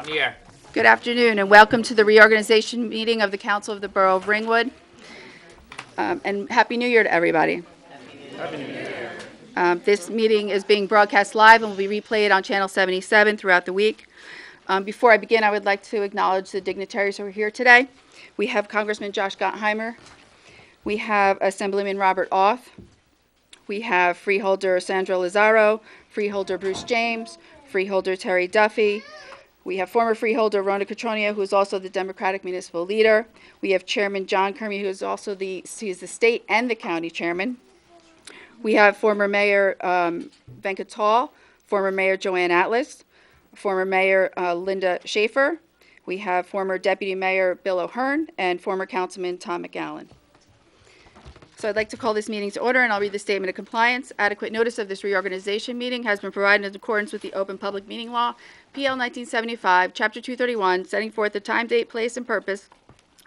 Here. Good afternoon and welcome to the reorganization meeting of the Council of the Borough of Ringwood. And Happy New Year to everybody. Happy New Year. This meeting is being broadcast live and will be replayed on Channel 77 throughout the week. Before I begin, I would like to acknowledge the dignitaries who are here today. We have Congressman Josh Gottheimer. We have Assemblyman Robert Auth. We have Freeholder Sandra Lazaro, Freeholder Bruce James, Freeholder Terry Duffy. We have former Freeholder Rona Catronio, who is also the Democratic Municipal Leader. We have Chairman John Kermy, who is also the state and the county chairman. We have former Mayor Venkatal, former Mayor Joanne Atlas, former Mayor Linda Schaefer. We have former Deputy Mayor Bill O'Hearn and former Councilman Tom McGowan. So I'd like to call this meeting to order, and I'll read the statement of compliance. Adequate notice of this reorganization meeting has been provided in accordance with the Open Public Meeting Law, PL 1975, Chapter 231, setting forth the time, date, place, and purpose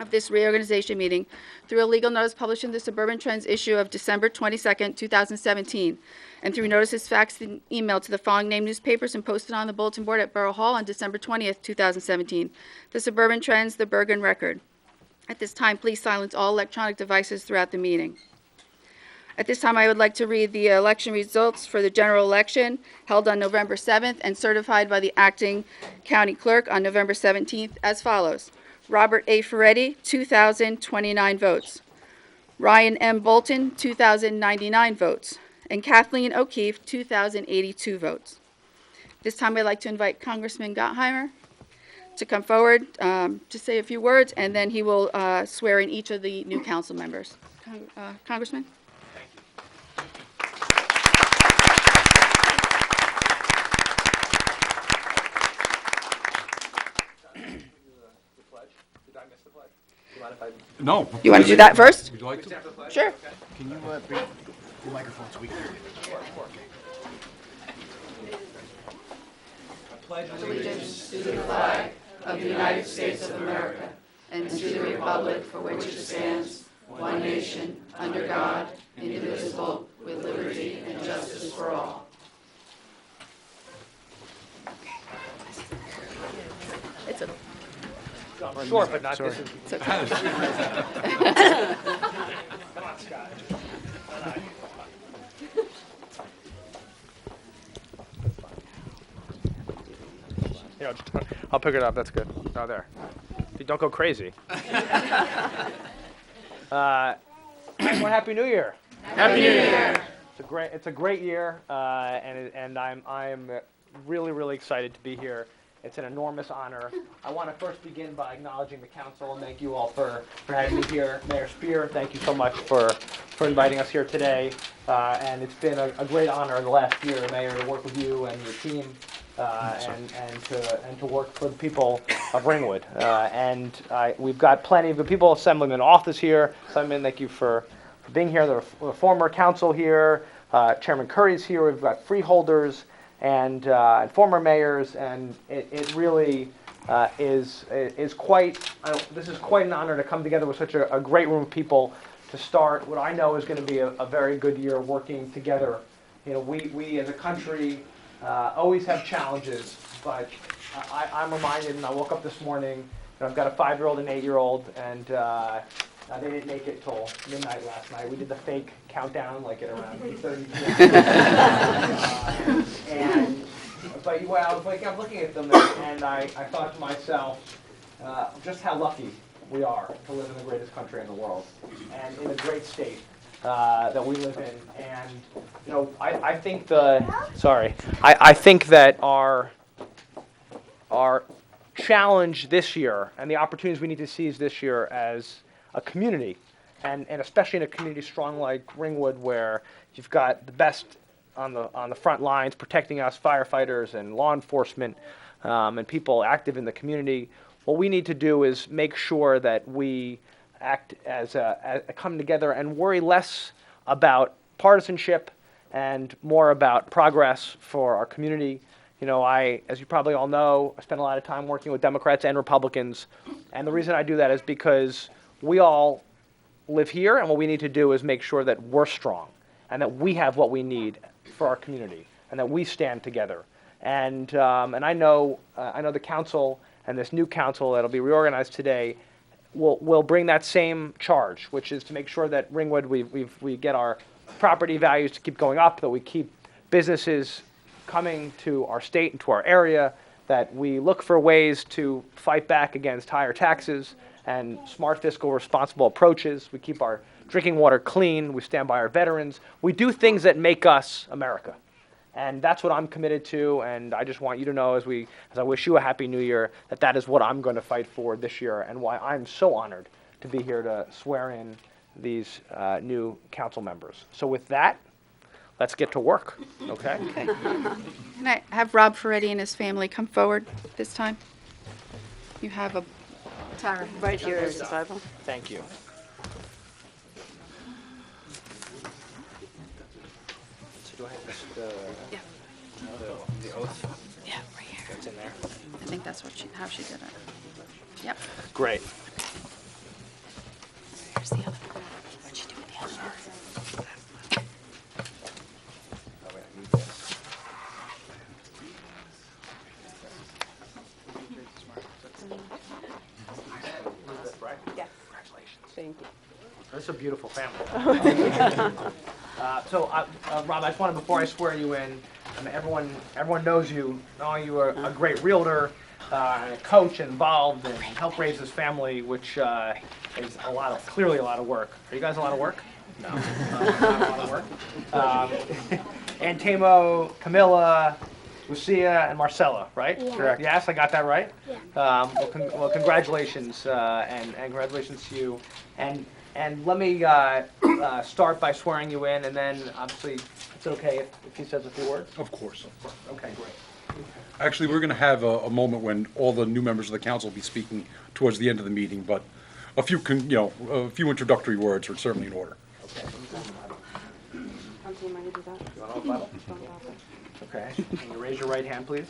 of this reorganization meeting through a legal notice published in the Suburban Trends issue of December 22nd, 2017, and through notices faxed and emailed to the following named newspapers and posted on the bulletin board at Borough Hall on December 20th, 2017. The Suburban Trends, the Bergen Record. At this time, please silence all electronic devices throughout the meeting. At this time, I would like to read the election results for the general election held on November 7th and certified by the acting county clerk on November 17th as follows. Robert A. Ferretti, 2,029 votes. Ryan M. Bolton, 2,099 votes. And Kathleen O'Keefe, 2,082 votes. This time, I'd like to invite Congressman Gottheimer to come forward to say a few words, and then he will swear in each of the new council members. Congressman? No. You want to do that first? Would you like to? Sure. Can you bring the microphone so we can hear you? Allegiance to the flag of the United States of America and to the republic for which it stands, one nation, under God, indivisible, with liberty and justice for all. It's a Short, but not this. It's okay. Come on, Scott. Here, I'll pick it up. That's good. Oh, there. Don't go crazy. Well, Happy New Year. Happy New Year. It's a great year, and I'm really excited to be here. It's an enormous honor. I want to first begin by acknowledging the council and thank you all for having me here. Mayor Spear, thank you so much for inviting us here today. And it's been a great honor in the last year, Mayor, to work with you and your team and to work for the people of Ringwood. We've got plenty of good people. Assemblyman Auth is here. Assemblyman, thank you for being here. The former council here. Chairman Curry's here. We've got freeholders and former mayors, and it really is quite. This is quite an honor to come together with such a great room of people to start what I know is going to be a very good year working together. You know, we as a country always have challenges, but I'm reminded, and I woke up this morning, and I've got a 5-year-old and 8-year-old, and they didn't make it till midnight last night. We did the fake countdown, like at around 8:30 p.m. I'm looking at them, and I thought to myself, just how lucky we are to live in the greatest country in the world, and in a great state that we live in. And you know, I think I think that our challenge this year and the opportunities we need to seize this year as a community, and especially in a community strong like Ringwood, where you've got the best on the front lines protecting us, firefighters and law enforcement, and people active in the community. What we need to do is make sure that we act as come together and worry less about partisanship and more about progress for our community. You know, as you probably all know, I spend a lot of time working with Democrats and Republicans, and the reason I do that is because we all live here, and what we need to do is make sure that we're strong and that we have what we need for our community and that we stand together. And I know the council and this new council that'll be reorganized today will bring that same charge, which is to make sure that Ringwood, we get our property values to keep going up, that we keep businesses coming to our state and to our area, that we look for ways to fight back against higher taxes and smart fiscal responsible approaches. We keep our drinking water clean. We stand by our veterans. We do things that make us America. And that's what I'm committed to, and I just want you to know as I wish you a happy new year, that is what I'm going to fight for this year, and why I'm so honored to be here to swear in these new council members. So with that, let's get to work, okay? Can I have Rob Ferretti and his family come forward this time? You have a Tara. Right here is the Bible. Thank you. So do I have Yeah. the oath Yeah, right here. that's in there? I think that's how she did it. Yep. Great. Here's the other one. What'd she do with the other one? Oh, wait, I need this. Right? Yeah. Congratulations. Thank you. That's a beautiful family. Rob, I just wanted, before I swear you in, I mean, everyone knows you. Not only you are a great realtor, and a coach involved, and help raise this family, which is clearly a lot of work. Are you guys a lot of work? No, not a lot of work. Antemo, Camilla, Lucia, and Marcella, right? Yeah. Correct. Yes, I got that right? Yeah. Well, congratulations, and congratulations to you. And let me start by swearing you in, and then obviously it's okay if he says a few words? Of course. Okay, great. Actually, we're going to have a moment when all the new members of the council will be speaking towards the end of the meeting, but a few introductory words are certainly in order. Okay. Do you mind to do that? You want to Bible? Okay. Can you raise your right hand, please?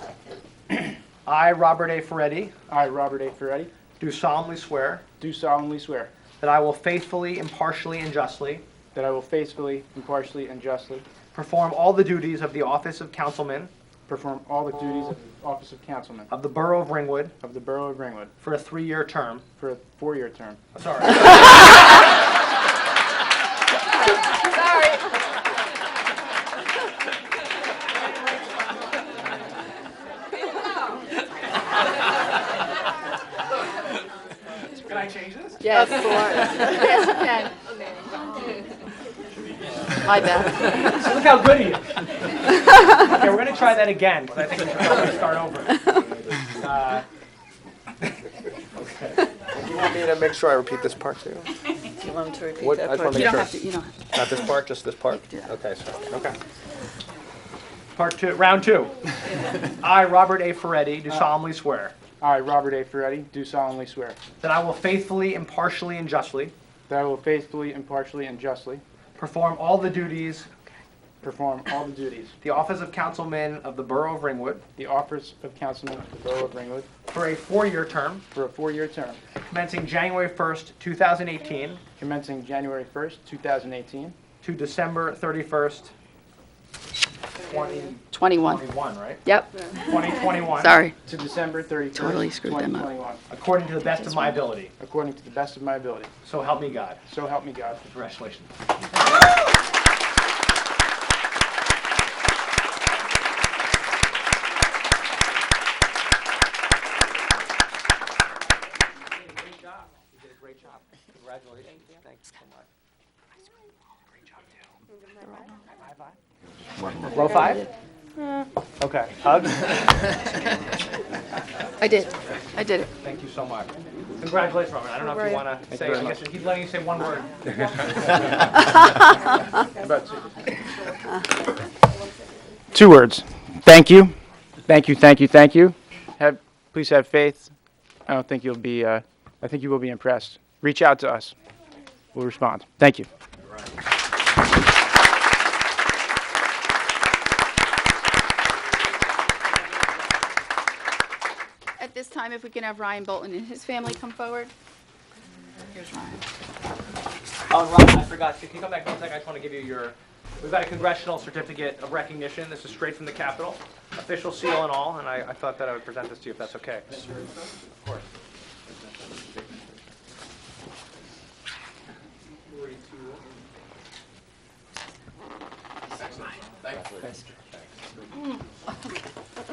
I, Robert A. Ferretti, I, Robert A. Ferretti, do solemnly swear do solemnly swear that I will faithfully, impartially, and justly that I will faithfully, impartially, and justly perform all the duties of the office of councilman perform all the duties of the office of councilman of the Borough of Ringwood of the Borough of Ringwood for a 3-year term. for a 4-year term. Sorry. Can I change this? Yes. Yes, you can. My bad. See, look how good he is. Okay, we're going to try that again, because I think we should probably start over. Okay. Do you want me to make sure I repeat this part too? You want him to repeat What- that I just part? wanna You make don't sure. have to, you don't have to. Not this part, just this part? do that. Okay, okay. Part 2, round 2. I, Robert A. Ferretti, do solemnly swear I, Robert A. Ferretti, do solemnly swear that I will faithfully, impartially, and justly that I will faithfully, impartially, and justly perform all the duties, perform all the duties the office of councilman of the Borough of Ringwood the office of councilman of the Borough of Ringwood for a 4-year term, for a 4-year term, commencing January 1st, 2018 commencing January 1st, 2018 to December 31st, 2021, 21. right? Yep. 2021. Sorry. to December 31st, Totally screwed them up. 2021, According to the best of my ability. according to the best of my ability. So help me God. So help me God. Congratulations. Great job. You did a great job. Congratulations. Thanks so much. Great job, too. High five? Low five? Okay. Hug? I did. I did it. Thank you so much. Congratulations, Robert. I don't know if you want to say, I guess he's letting you say one word. About 2 words. Thank you. Thank you, thank you, thank you. Please have faith. I think you will be impressed. Reach out to us. We'll respond. Thank you. At this time, if we can have Ryan Bolton and his family come forward. Here's Ryan. Oh, Rob, I forgot. Can you come back one second? I just want to give you we've got a congressional certificate of recognition. This is straight from the Capitol. official seal and all, and I thought that I would present this to you if that's okay. Of course.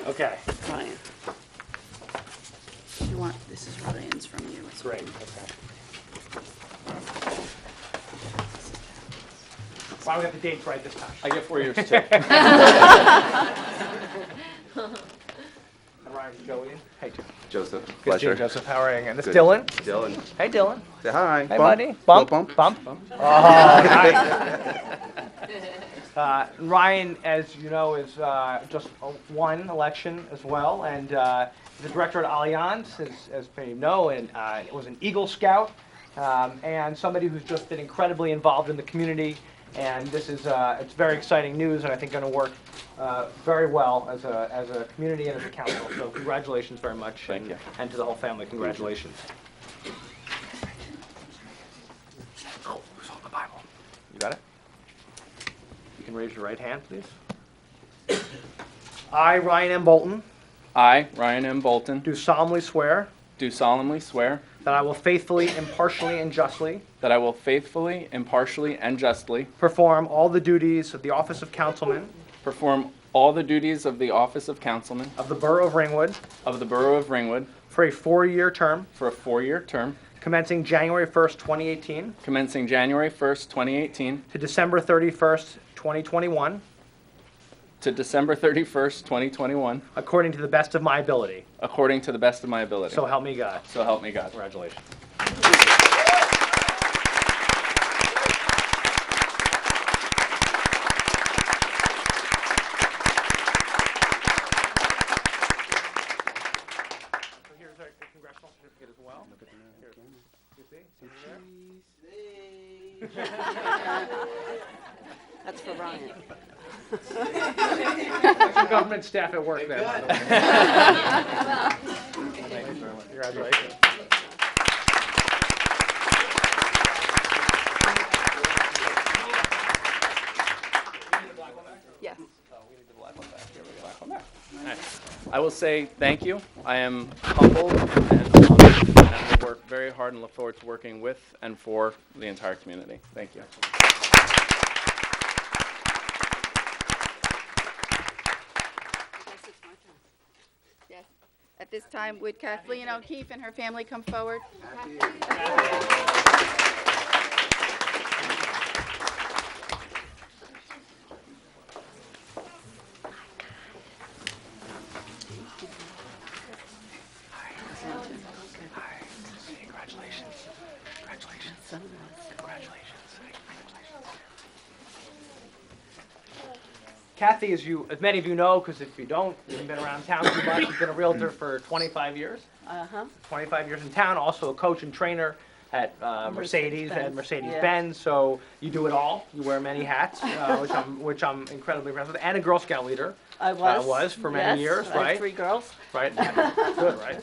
Okay, Ryan. You want, this is Ryan's from you. great, okay. Why don't we get the dates right this time? I get 4 years too. And Ryan, Joey. Hey, Joe. Joseph, Good seeing pleasure. you, Joseph. How are you? And this Good. Dylan. Dylan. Hey, Dylan. Say hi. Hey, buddy. Bump. Bump. Bump. Oh, nice. Ryan, as you know, is just won election as well, and the director at Allianz, as many know, and was an Eagle Scout, and somebody who's just been incredibly involved in the community. And this is it's very exciting news, and I think going to work very well as a community and as a council. So congratulations very much. Thank you. And to the whole family, congratulations. Oh, who's holding the Bible? You got it? You can raise your right hand, please. I, Ryan M. Bolton, I, Ryan M. Bolton, do solemnly swear do solemnly swear that I will faithfully, impartially, and justly that I will faithfully, impartially, and justly perform all the duties of the office of councilman perform all the duties of the office of councilman of the Borough of Ringwood of the Borough of Ringwood for a 4-year term for a 4-year term commencing January 1st, 2018 commencing January 1st, 2018 to December 31st, 2021, to December 31st, 2021, according to the best of my ability. according to the best of my ability. So help me God. So help me God. Congratulations. So here's a congressional certificate as well. Here, you see? See there? That's for Ryan. That's the government staff at work there, by the way. Thank you very much. Congratulations. Yes. I will say thank you. I am humbled and honored, and will work very hard and look forward to working with and for the entire community. Thank you. Yes. At this time, would Kathleen O'Keefe and her family come forward? Congratulations. Kathy, as many of you know, because if you don't, you haven't been around town too much, you've been a realtor for 25 years. 25 years in town, also a coach and trainer at Mercedes and Mercedes-Benz. So you do it all. You wear many hats, which I'm incredibly impressed with. And a Girl Scout leader. I was. Was for many years, I have right? 3 girls. Right. Good, right?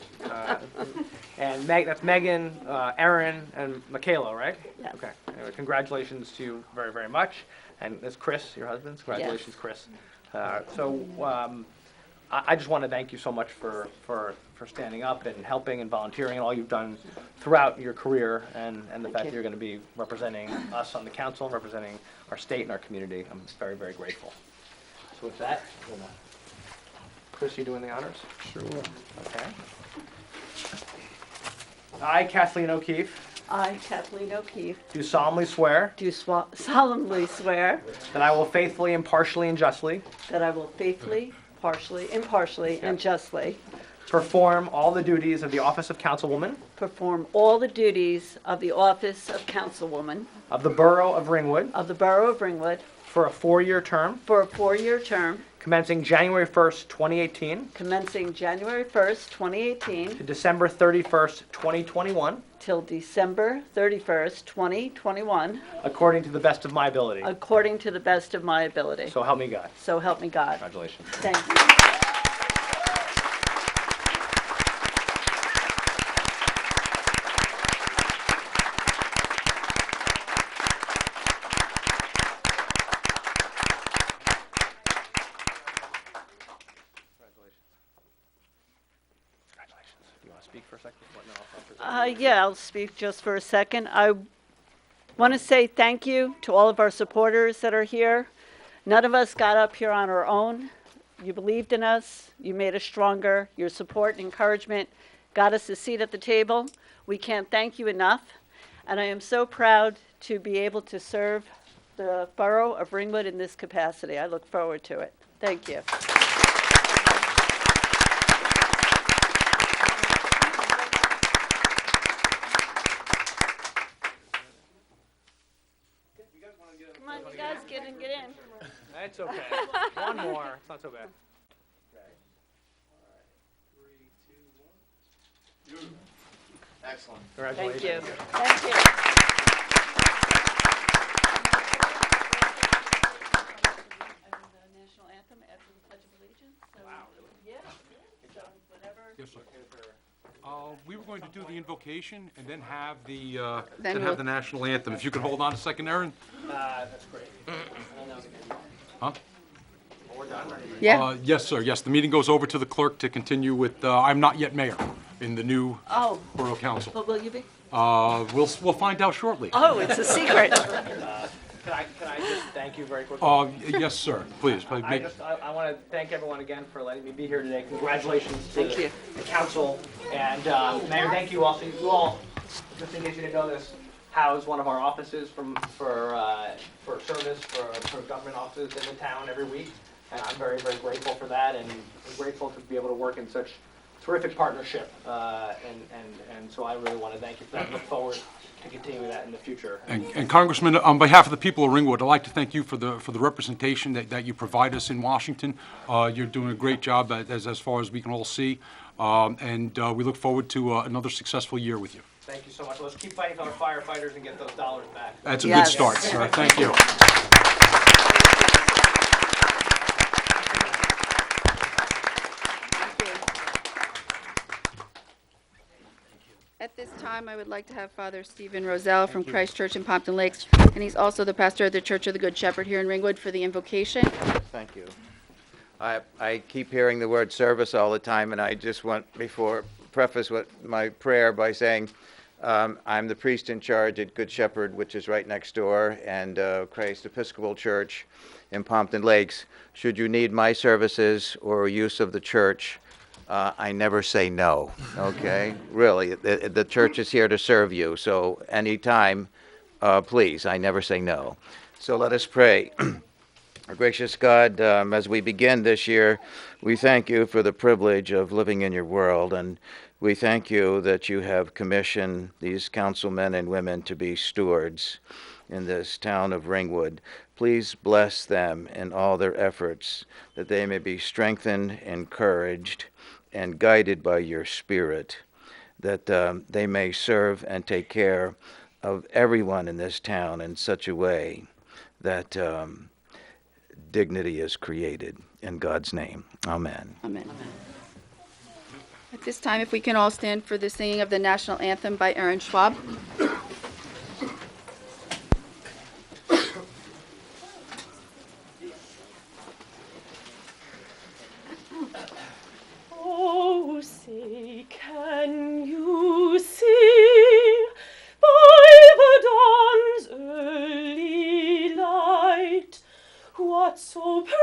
And that's Megan, Erin, and Michaela, right? Yes. Okay. Anyway, congratulations to you very, very much. And that's Chris, your husband. Congratulations, Chris. I just want to thank you so much for standing up and helping and volunteering and all you've done throughout your career and the fact that you're going to be representing us on the council and representing our state and our community. I'm very, very grateful. So with that, Chris, you doing the honors? Sure. Okay. I, Kathleen O'Keefe, I, Kathleen O'Keefe, do solemnly swear do solemnly swear that I will faithfully, impartially, and justly that I will faithfully, impartially, and justly perform all the duties of the office of councilwoman perform all the duties of the office of councilwoman of the Borough of Ringwood of the Borough of Ringwood for a 4-year term for a 4-year term commencing January 1st, 2018 commencing January 1st, 2018 to December 31st, 2021, till December 31st, 2021, according to the best of my ability. according to the best of my ability. So help me God. So help me God. Congratulations. Thank you. for a second? What, no, I'll present. Yeah, I'll speak just for a second. I want to say thank you to all of our supporters that are here. None of us got up here on our own. You believed in us. You made us stronger. Your support and encouragement got us a seat at the table. We can't thank you enough. And I am so proud to be able to serve the Borough of Ringwood in this capacity. I look forward to it. Thank you. Come on, you guys, get in. It's okay. One more. It's not so bad. Excellent. Congratulations. Thank you. Thank you. The national anthem after the Pledge of Allegiance. Wow. Yeah. So whatever. Yes, sir. We were going to do the invocation and then have the, Then then we'll- have the national anthem. If you could hold on a second, Erin? That's great. Huh? We're done. Yeah, Yes, sir, yes. The meeting goes over to the clerk to continue with, I'm not yet mayor in the new Oh, Borough Council. what will you be? We'll find out shortly. Oh, it's a secret. Can I just thank you very quickly? Yes, sir, please. I want to thank everyone again for letting me be here today. Congratulations to Thank you. the council. And Mayor, thank you also. You all, just in case you didn't know this, house one of our offices for service, for government offices in the town every week. And I'm very, very grateful for that, and I'm grateful to be able to work in such terrific partnership. And so I really want to thank you for that. Look forward to continuing that in the future. And Congressman, on behalf of the people of Ringwood, I'd like to thank you for the representation that you provide us in Washington. You're doing a great job as far as we can all see. And we look forward to another successful year with you. Thank you so much. Let's keep fighting for our firefighters and get those dollars back. That's a good Yes. start, sir. Thank you. at this time, I would like to have Father Stephen Roselle from Christ Church in Pompton Lakes, and he's also the pastor of the Church of the Good Shepherd here in Ringwood for the invocation. Thank you. I keep hearing the word service all the time, and I just want, before, preface with my prayer by saying I'm the priest in charge at Good Shepherd, which is right next door, and Christ Episcopal Church in Pompton Lakes. Should you need my services or use of the church, I never say no, okay? Really, the church is here to serve you, so anytime, please, I never say no. So let us pray. Our gracious God, as we begin this year, we thank you for the privilege of living in your world, and we thank you that you have commissioned these councilmen and women to be stewards in this town of Ringwood. Please bless them in all their efforts, that they may be strengthened, encouraged, and guided by your Spirit, that they may serve and take care of everyone in this town in such a way that dignity is created. In God's name, amen. Amen. At this time, if we can all stand for the singing of the national anthem by Aaron Schwab. Oh, say, can you see by the dawn's early light what so proudly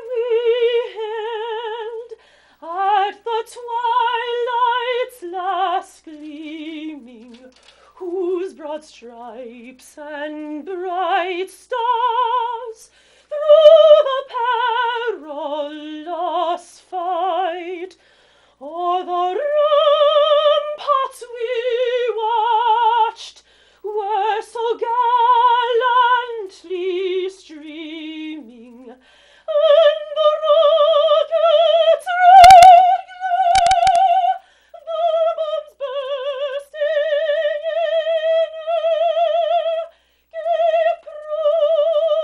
we hailed at the twilight's last gleaming, whose broad stripes and bright stars through the perilous fight o'er the ramparts we watched were so gallantly streaming, and the rockets red glare, the bombs bursting in air, gave proof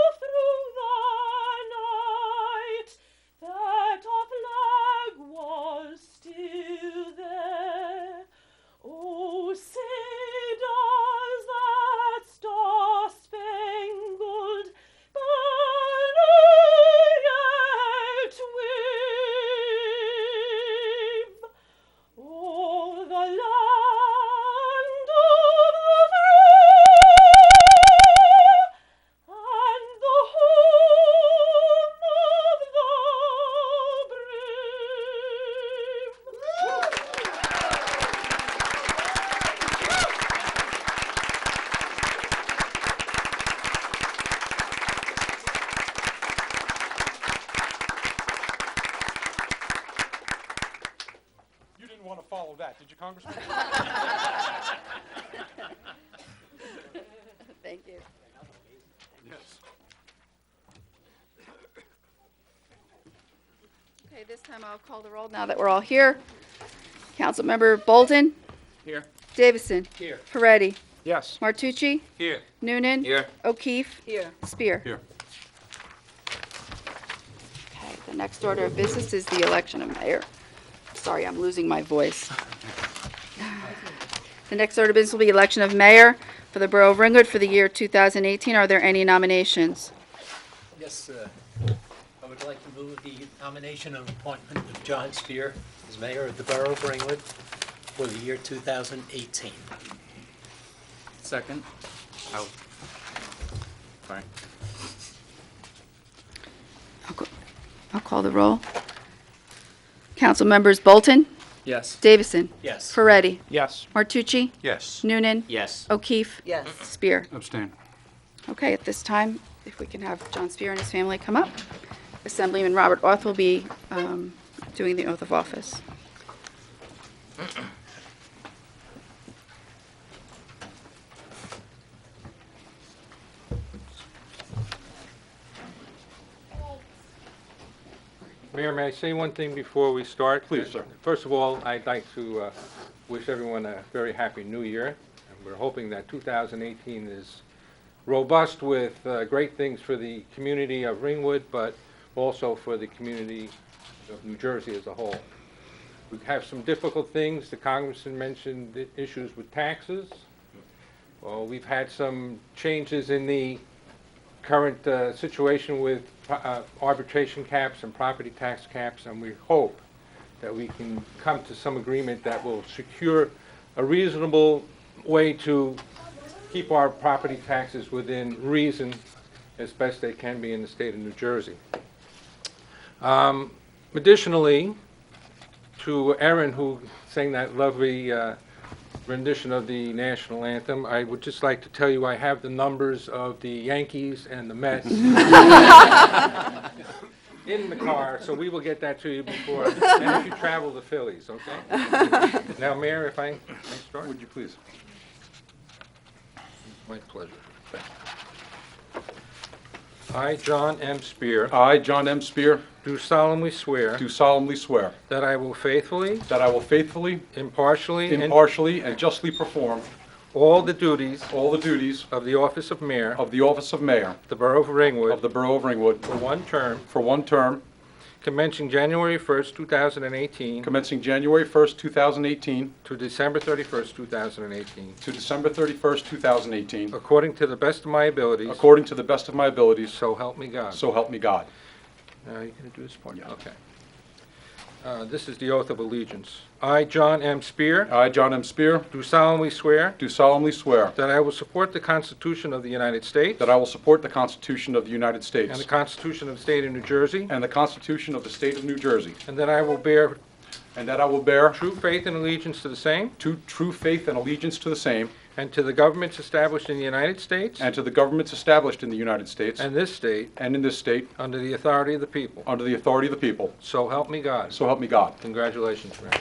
know that, did you, Congressman? Thank you. Yes. Okay, this time I'll call the roll now that we're all here. Councilmember Bolton? Here. Davison? Here. Peretti? Yes. Martucci? Here. Noonan? Here. O'Keefe? Here. Spear? Here. Okay, the next order of business is the election of mayor. Sorry, I'm losing my voice. The next order of business will be election of mayor for the Borough of Ringwood for the year 2018. Are there any nominations? Yes, I would like to move the nomination and appointment of John Spear as mayor of the Borough of Ringwood for the year 2018. Second. Oh. Sorry. I'll call the roll. Council members Bolton? Yes. Davison? Yes. Ferretti? Yes. Martucci? Yes. Noonan? Yes. O'Keefe? Yes. Spear? Abstain. Okay, at this time, if we can have John Spear and his family come up. Assemblyman Robert Auth will be doing the oath of office. Mayor, may I say one thing before we start? Please, sir. First of all, I'd like to wish everyone a very happy new year. And we're hoping that 2018 is robust with great things for the community of Ringwood, but also for the community of New Jersey as a whole. We have some difficult things. The Congressman mentioned the issues with taxes. Well, we've had some changes in the current situation with arbitration caps and property tax caps, and we hope that we can come to some agreement that will secure a reasonable way to keep our property taxes within reason as best they can be in the state of New Jersey. Additionally, to Erin, who sang that lovely rendition of the national anthem, I would just like to tell you I have the numbers of the Yankees and the Mets in the car, so we will get that to you before, and if you travel the Phillies, okay? Now, Mayor, if I start? Would you please? My pleasure. Thank you. I, John M. Spear, I, John M. Spear, do solemnly swear do solemnly swear that I will faithfully, that I will faithfully, impartially, and impartially, and justly perform all the duties all the duties of the office of mayor of the office of mayor of the Borough of Ringwood of the Borough of Ringwood for one term, for one term, commencing January 1st, 2018 commencing January 1st, 2018 to December 31st, 2018, to December 31st, 2018, according to the best of my abilities, according to the best of my abilities, so help me God. so help me God. You going to do this part? Yeah. Okay. This is the oath of allegiance. I, John M. Spear, I, John M. Spear, do solemnly swear do solemnly swear that I will support the Constitution of the United States that I will support the Constitution of the United States and the Constitution of the State of New Jersey, and the Constitution of the State of New Jersey, and that I will bear and that I will bear true faith and allegiance to the same true faith and allegiance to the same and to the governments established in the United States and to the governments established in the United States and this state and in this state under the authority of the people. under the authority of the people. So help me God. So help me God. Congratulations, Mayor.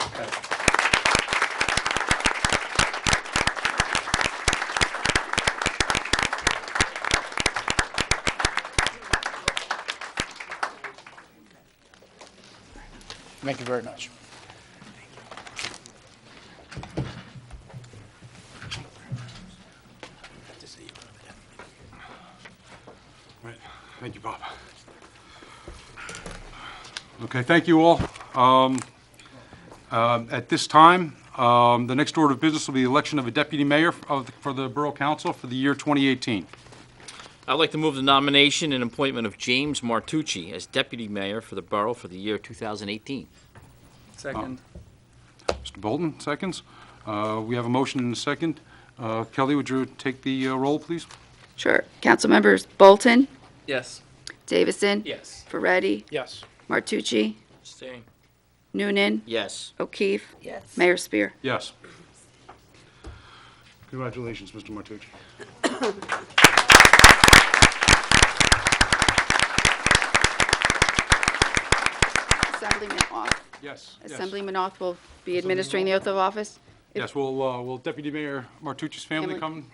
Thank you very much. Right. Thank you, Bob. Okay, thank you all. At this time, the next order of business will be the election of a deputy mayor for the Borough Council for the year 2018. I'd like to move the nomination and appointment of James Martucci as Deputy Mayor for the Borough for the year 2018. Second. Mr. Bolton, seconds. We have a motion and a second. Kelly, would you take the roll, please? Sure. Council members Bolton? Yes. Davison? Yes. Ferretti? Yes. Martucci? Staying. Noonan? Yes. O'Keefe? Yes. Mayor Spear? Yes. Congratulations, Mr. Martucci. Assemblyman Auth. Yes, yes. Assemblyman Oath will be administering the oath of office. Yes, will Deputy Mayor Martucci's family come?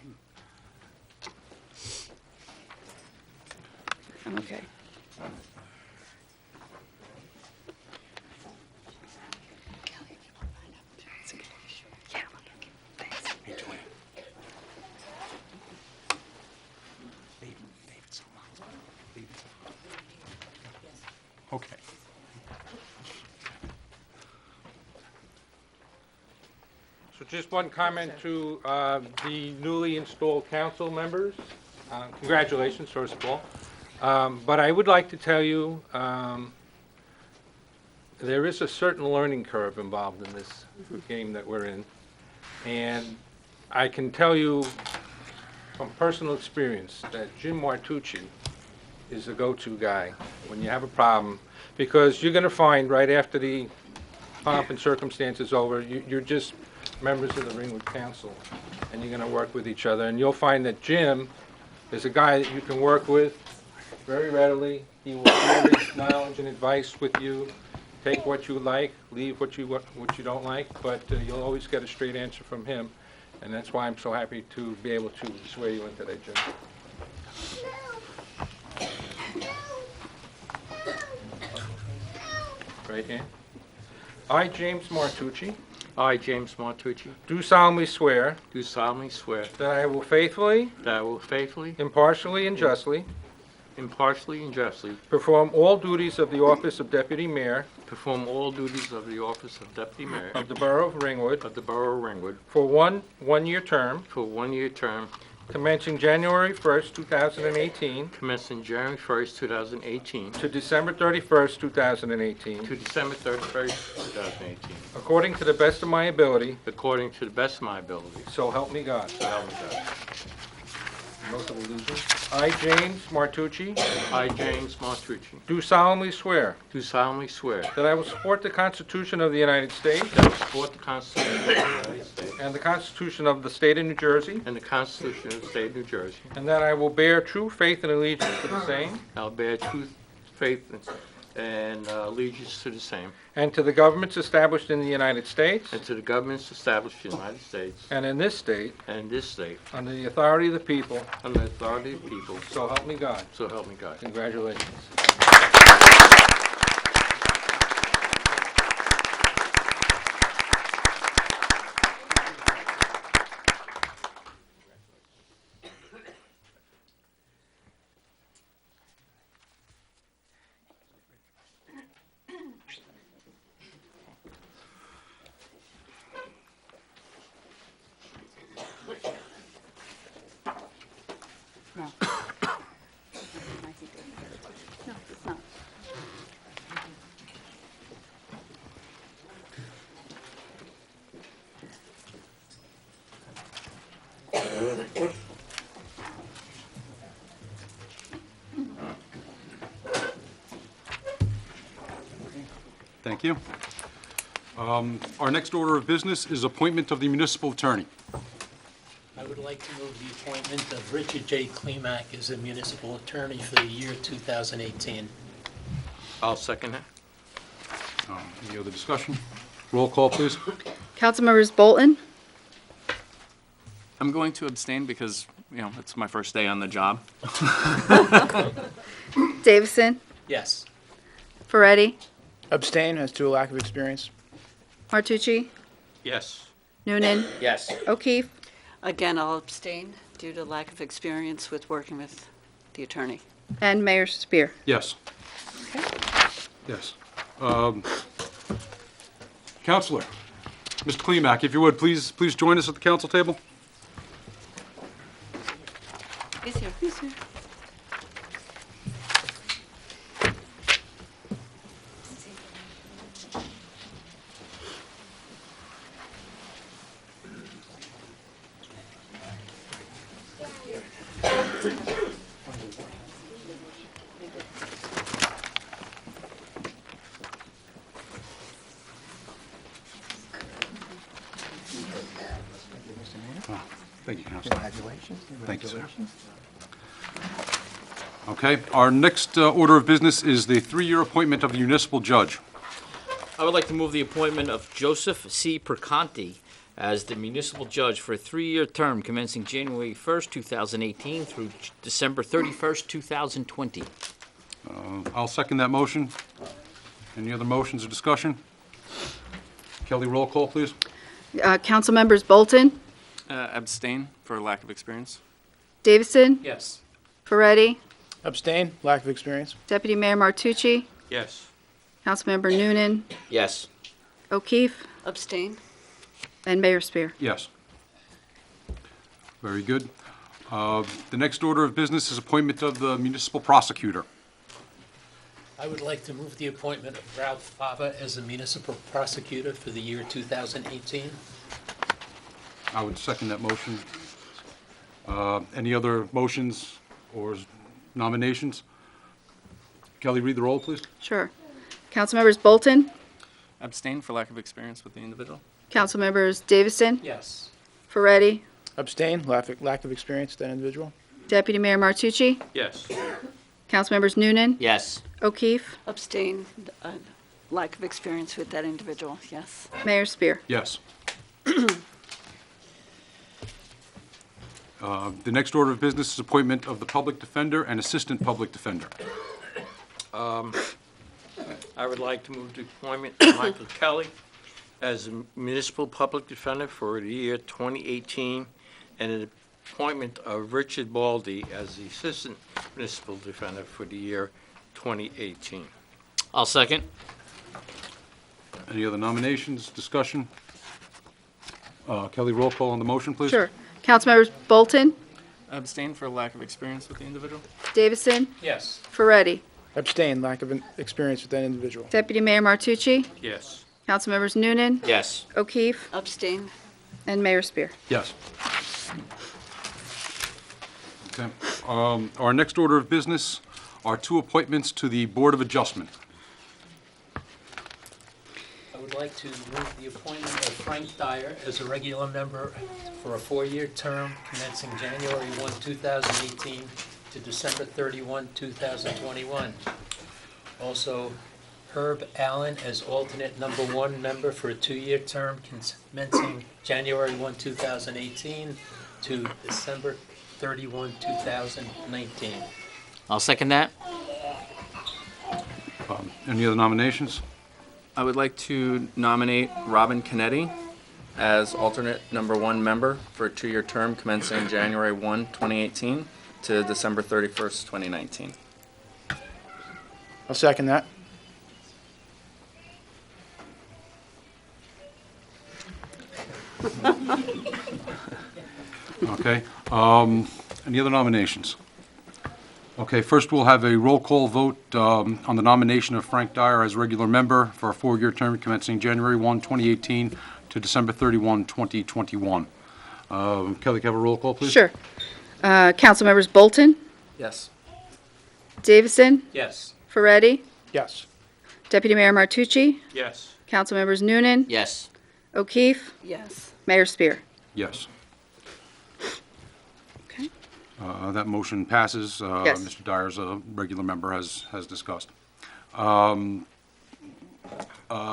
Okay. Hey, Joanne. Okay. So just one comment to the newly installed council members. Congratulations, first of all. But I would like to tell you, there is a certain learning curve involved in this game that we're in. And I can tell you from personal experience that Jim Martucci is the go-to guy when you have a problem, because you're going to find right after the pomp and circumstance is over, you're just members of the Ringwood Council, and you're going to work with each other. And you'll find that Jim is a guy that you can work with very readily. He will share his knowledge and advice with you. Take what you like, leave what you don't like, but you'll always get a straight answer from him. And that's why I'm so happy to be able to swear you in today, Jim. Right hand. I, James Martucci, I, James Martucci, do solemnly swear do solemnly swear that I will faithfully, that I will faithfully, impartially, and justly impartially, and justly perform all duties of the office of Deputy Mayor perform all duties of the office of Deputy Mayor of the Borough of Ringwood of the Borough of Ringwood for one-year term for a one-year term commencing January 1st, 2018 commencing January 1st, 2018 to December 31st, 2018, to December 31st, 2018, according to the best of my ability, according to the best of my ability. so help me God. So help me God. Oath of allegiance. I, James Martucci, I, James Martucci, do solemnly swear do solemnly swear that I will support the Constitution of the United States that I will support the Constitution of the United States and the Constitution of the State of New Jersey, and the Constitution of the State of New Jersey. and that I will bear true faith and allegiance to the same I'll bear true faith and allegiance to the same, and to the governments established in the United States and to the governments established in the United States and in this state and in this state, under the authority of the people, under the authority of the people, so help me God. so help me God. Congratulations. No. No, it's not. Thank you. Our next order of business is appointment of the municipal attorney. I would like to move the appointment of Richard J. Klimak as a municipal attorney for the year 2018. I'll second that. Any other discussion? Roll call, please. Councilmembers Bolton, I'm going to abstain because, it's my first day on the job. Davison, Yes. Ferretti, Abstain as to a lack of experience. Martucci, Yes. Noonan, Yes. O'Keefe, Again, I'll abstain due to lack of experience with working with the attorney. and Mayor Spear. Yes. Yes. Counselor, Mr. Klimak, if you would, please join us at the council table. He's here. He's here. Thank you, Counselor. Congratulations. Thank you, sir. Okay, our next order of business is the 3-year appointment of the municipal judge. I would like to move the appointment of Joseph C. Perconti as the municipal judge for a 3-year term commencing January 1st, 2018 through December 31st, 2020. I'll second that motion. Any other motions or discussion? Kelly, roll call, please. Council members Bolton, Abstain for lack of experience. Davison, Yes. Ferretti, Abstain, lack of experience. Deputy Mayor Martucci, Yes. Councilmember Noonan, Yes. O'Keefe, Abstain. and Mayor Spear. Yes. Very good. The next order of business is appointment of the municipal prosecutor. I would like to move the appointment of Ralph Fava as the municipal prosecutor for the year 2018. I would second that motion. Any other motions or nominations? Kelly, read the roll, please. Sure. Council members Bolton, Abstain for lack of experience with the individual. Council members Davison, Yes. Ferretti, Abstain, lack of experience with that individual. Deputy Mayor Martucci, Yes. Council members Noonan, Yes. O'Keefe, Abstain, lack of experience with that individual, yes. Mayor Spear. Yes. The next order of business is appointment of the public defender and assistant public defender. I would like to move the appointment of Michael Kelly as a municipal public defender for the year 2018, and an appointment of Richard Baldy as the assistant municipal defender for the year 2018. I'll second. Any other nominations, discussion? Kelly, roll call on the motion, please. Sure. Council members Bolton, Abstain for lack of experience with the individual. Davison, Yes. Ferretti, Abstain, lack of experience with that individual. Deputy Mayor Martucci, Yes. Council members Noonan, Yes. O'Keefe, Abstain. and Mayor Spear. Yes. Okay. Our next order of business are two appointments to the Board of Adjustment. I would like to move the appointment of Frank Dyer as a regular member for a 4-year term commencing January 1, 2018 to December 31, 2021. Also, Herb Allen as alternate number 1 member for a 2-year term commencing January 1, 2018 to December 31, 2019. I'll second that. Any other nominations? I would like to nominate Robin Canetti as alternate number 1 member for a 2-year term commencing January 1, 2018 to December 31st, 2019. I'll second that. Okay. Any other nominations? Okay, first we'll have a roll call vote on the nomination of Frank Dyer as regular member for a 4-year term commencing January 1, 2018 to December 31, 2021. Kelly, can I have a roll call, please? Sure. Council members Bolton, Yes. Davison, Yes. Ferretti, Yes. Deputy Mayor Martucci, Yes. Council members Noonan, Yes. O'Keefe, Yes. Mayor Spear. Yes. Okay. That motion passes. Yes. Mr. Dyer is a regular member, as discussed.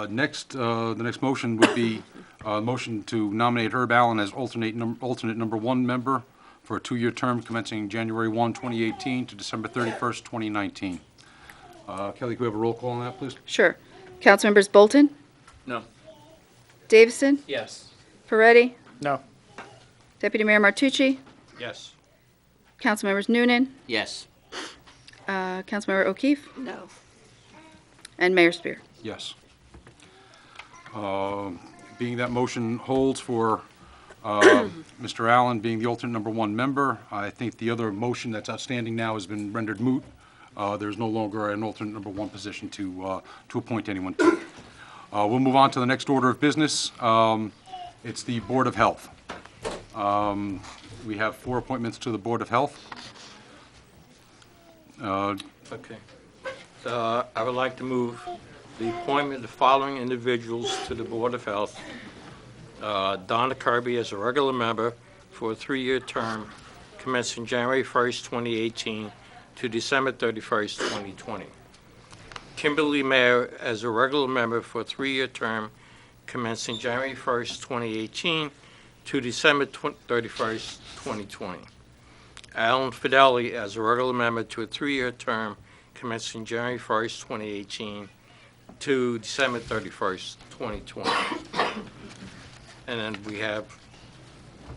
Next, the next motion would be a motion to nominate Herb Allen as alternate number 1 member for a 2-year term commencing January 1, 2018 to December 31st, 2019. Kelly, could we have a roll call on that, please? Sure. Council members Bolton, No. Davison, Yes. Ferretti, No. Deputy Mayor Martucci, Yes. Council members Noonan, Yes. Councilmember O'Keefe, No. and Mayor Spear. Yes. Being that motion holds for Mr. Allen being the alternate number 1 member, I think the other motion that's outstanding now has been rendered moot. There's no longer an alternate number 1 position to appoint anyone to. We'll move on to the next order of business. It's the Board of Health. We have 4 appointments to the Board of Health. Okay. So I would like to move the appointment of the following individuals to the Board of Health. Donna Kirby as a regular member for a 3-year term commencing January 1st, 2018 to December 31st, 2020. Kimberly Mayer as a regular member for a 3-year term commencing January 1st, 2018 to December 31st, 2020. Alan Fidelli as a regular member to a 3-year term commencing January 1st, 2018 to December 31st, 2020. And then we have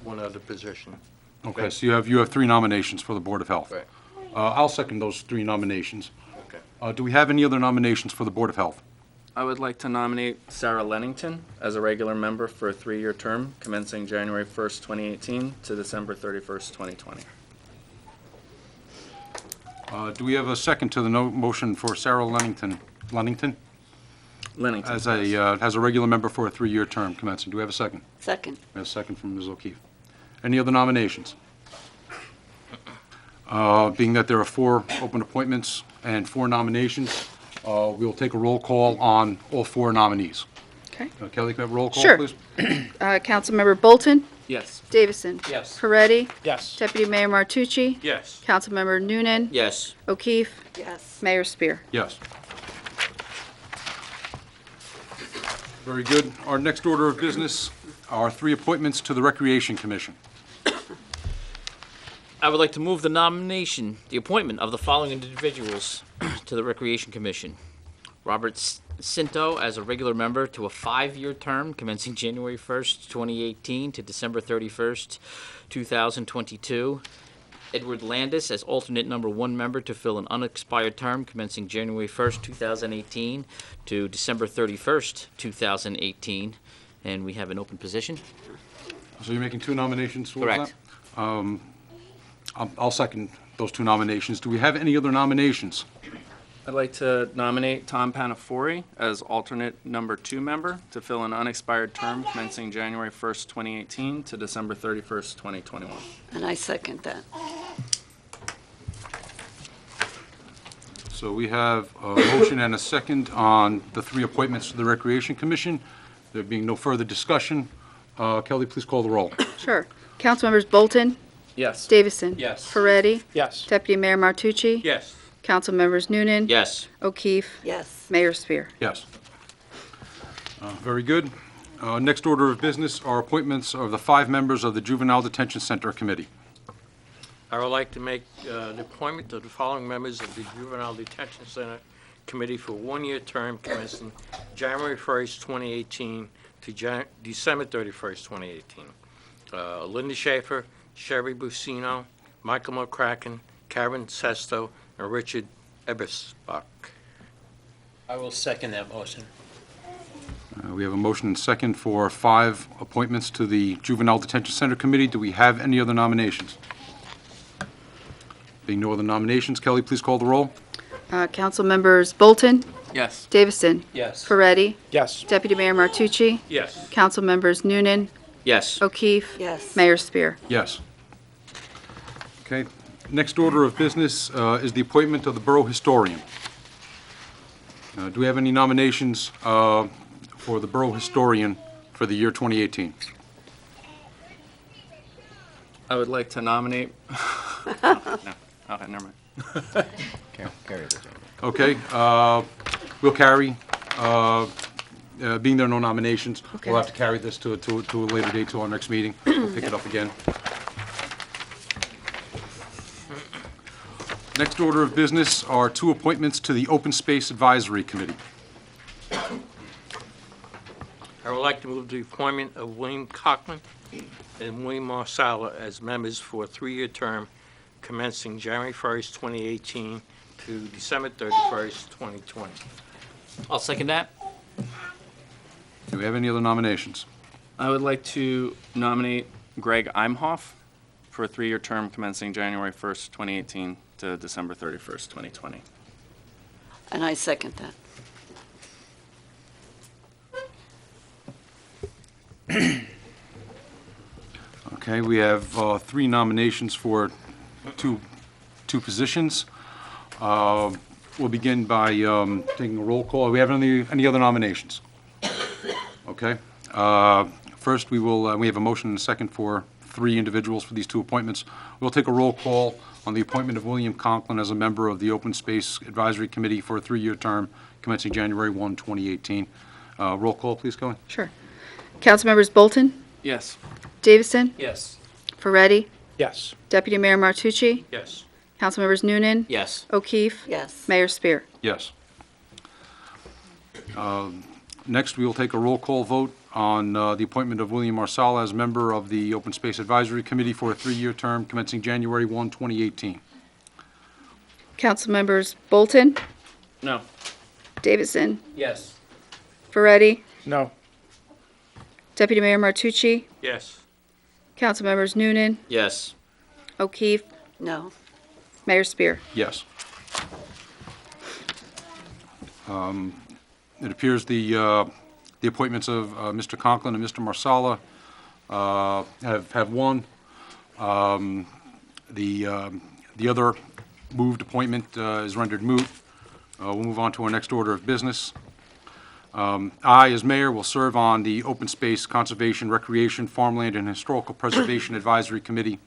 one other position. Okay, so you have 3 nominations for the Board of Health. Right. I'll second those 3 nominations. Okay. Do we have any other nominations for the Board of Health? I would like to nominate Sarah Lennington as a regular member for a 3-year term commencing January 1st, 2018 to December 31st, 2020. Do we have a second to the motion for Sarah Lennington? Lennington. As yes. a regular member for a 3-year term commencing. Do we have a second? Second. We have a second from Ms. O'Keefe. Any other nominations? Being that there are 4 open appointments and 4 nominations, we will take a roll call on all 4 nominees. Okay. Kelly, can we have a roll call, Sure. please? Councilmember Bolton? Yes. Davison? Yes. Peretti? Yes. Deputy Mayor Martucci? Yes. Councilmember Noonan? Yes. O'Keefe? Yes. Mayor Spear? Yes. Very good. Our next order of business are 3 appointments to the Recreation Commission. I would like to move the appointment of the following individuals to the Recreation Commission. Robert Cinto as a regular member to a 5-year term commencing January 1st, 2018 to December 31st, 2022. Edward Landis as alternate number 1 member to fill an unexpired term commencing January 1st, 2018 to December 31st, 2018. And we have an open position. So you're making 2 nominations for Correct. that? I'll second those 2 nominations. Do we have any other nominations? I'd like to nominate Tom Panafori as alternate number 2 member to fill an unexpired term commencing January 1st, 2018 to December 31st, 2021. And I second that. So we have a motion and a second on the 3 appointments to the Recreation Commission. There being no further discussion, Kelly, please call the roll. Sure. Councilmembers Bolton? Yes. Davison? Yes. Peretti? Yes. Deputy Mayor Martucci? Yes. Councilmembers Noonan? Yes. O'Keefe? Yes. Mayor Spear? Yes. Very good. Next order of business are appointments of the 5 members of the Juvenile Detention Center Committee. I would like to make the appointment of the following members of the Juvenile Detention Center Committee for a 1-year term commencing January 1st, 2018 to December 31st, 2018. Linda Schaefer, Sherry Busino, Michael McCracken, Karen Sesto, and Richard Ebersbach. I will second that motion. We have a motion and second for 5 appointments to the Juvenile Detention Center Committee. Do we have any other nominations? Being no other nominations, Kelly, please call the roll. Councilmembers Bolton? Yes. Davison? Yes. Peretti? Yes. Deputy Mayor Martucci? Yes. Councilmembers Noonan? Yes. O'Keefe? Yes. Mayor Spear? Yes. Okay. Next order of business is the appointment of the Borough Historian. Do we have any nominations for the Borough Historian for the year 2018? I would like to nominate. No. Okay, never mind. Okay. We'll carry. Being there are no nominations, Okay. we'll have to carry this to a later date, to our next meeting. We'll pick it up again. Next order of business are 2 appointments to the Open Space Advisory Committee. I would like to move the appointment of William Cochran and William Marsala as members for a 3-year term commencing January 1st, 2018 to December 31st, 2020. I'll second that. Do we have any other nominations? I would like to nominate Greg Imhoff for a 3-year term commencing January 1st, 2018 to December 31st, 2020. And I second that. Okay, we have 3 nominations for two positions. We'll begin by taking a roll call. Do we have any other nominations? Okay. First, we have a motion and a second for 3 individuals for these 2 appointments. We'll take a roll call on the appointment of William Conklin as a member of the Open Space Advisory Committee for a 3-year term commencing January 1, 2018. Roll call, please, Kelly. Sure. Councilmembers Bolton, Yes. Davison, Yes. Ferretti, Yes. Deputy Mayor Martucci, Yes. Councilmembers Noonan, Yes. O'Keefe, Yes. Mayor Spear. Yes. Next, we will take a roll call vote on the appointment of William Marsala as member of the Open Space Advisory Committee for a 3-year term commencing January 1, 2018. Councilmembers Bolton, No. Davison, Yes. Ferretti, No. Deputy Mayor Martucci, Yes. Councilmembers Noonan, Yes. O'Keefe, No. Mayor Spear. Yes. It appears the appointments of Mr. Conklin and Mr. Marsala have won. The other moved appointment is rendered moot. We'll move on to our next order of business. I, as mayor, will serve on the Open Space, Conservation, Recreation, Farmland, and Historical Preservation Advisory Committee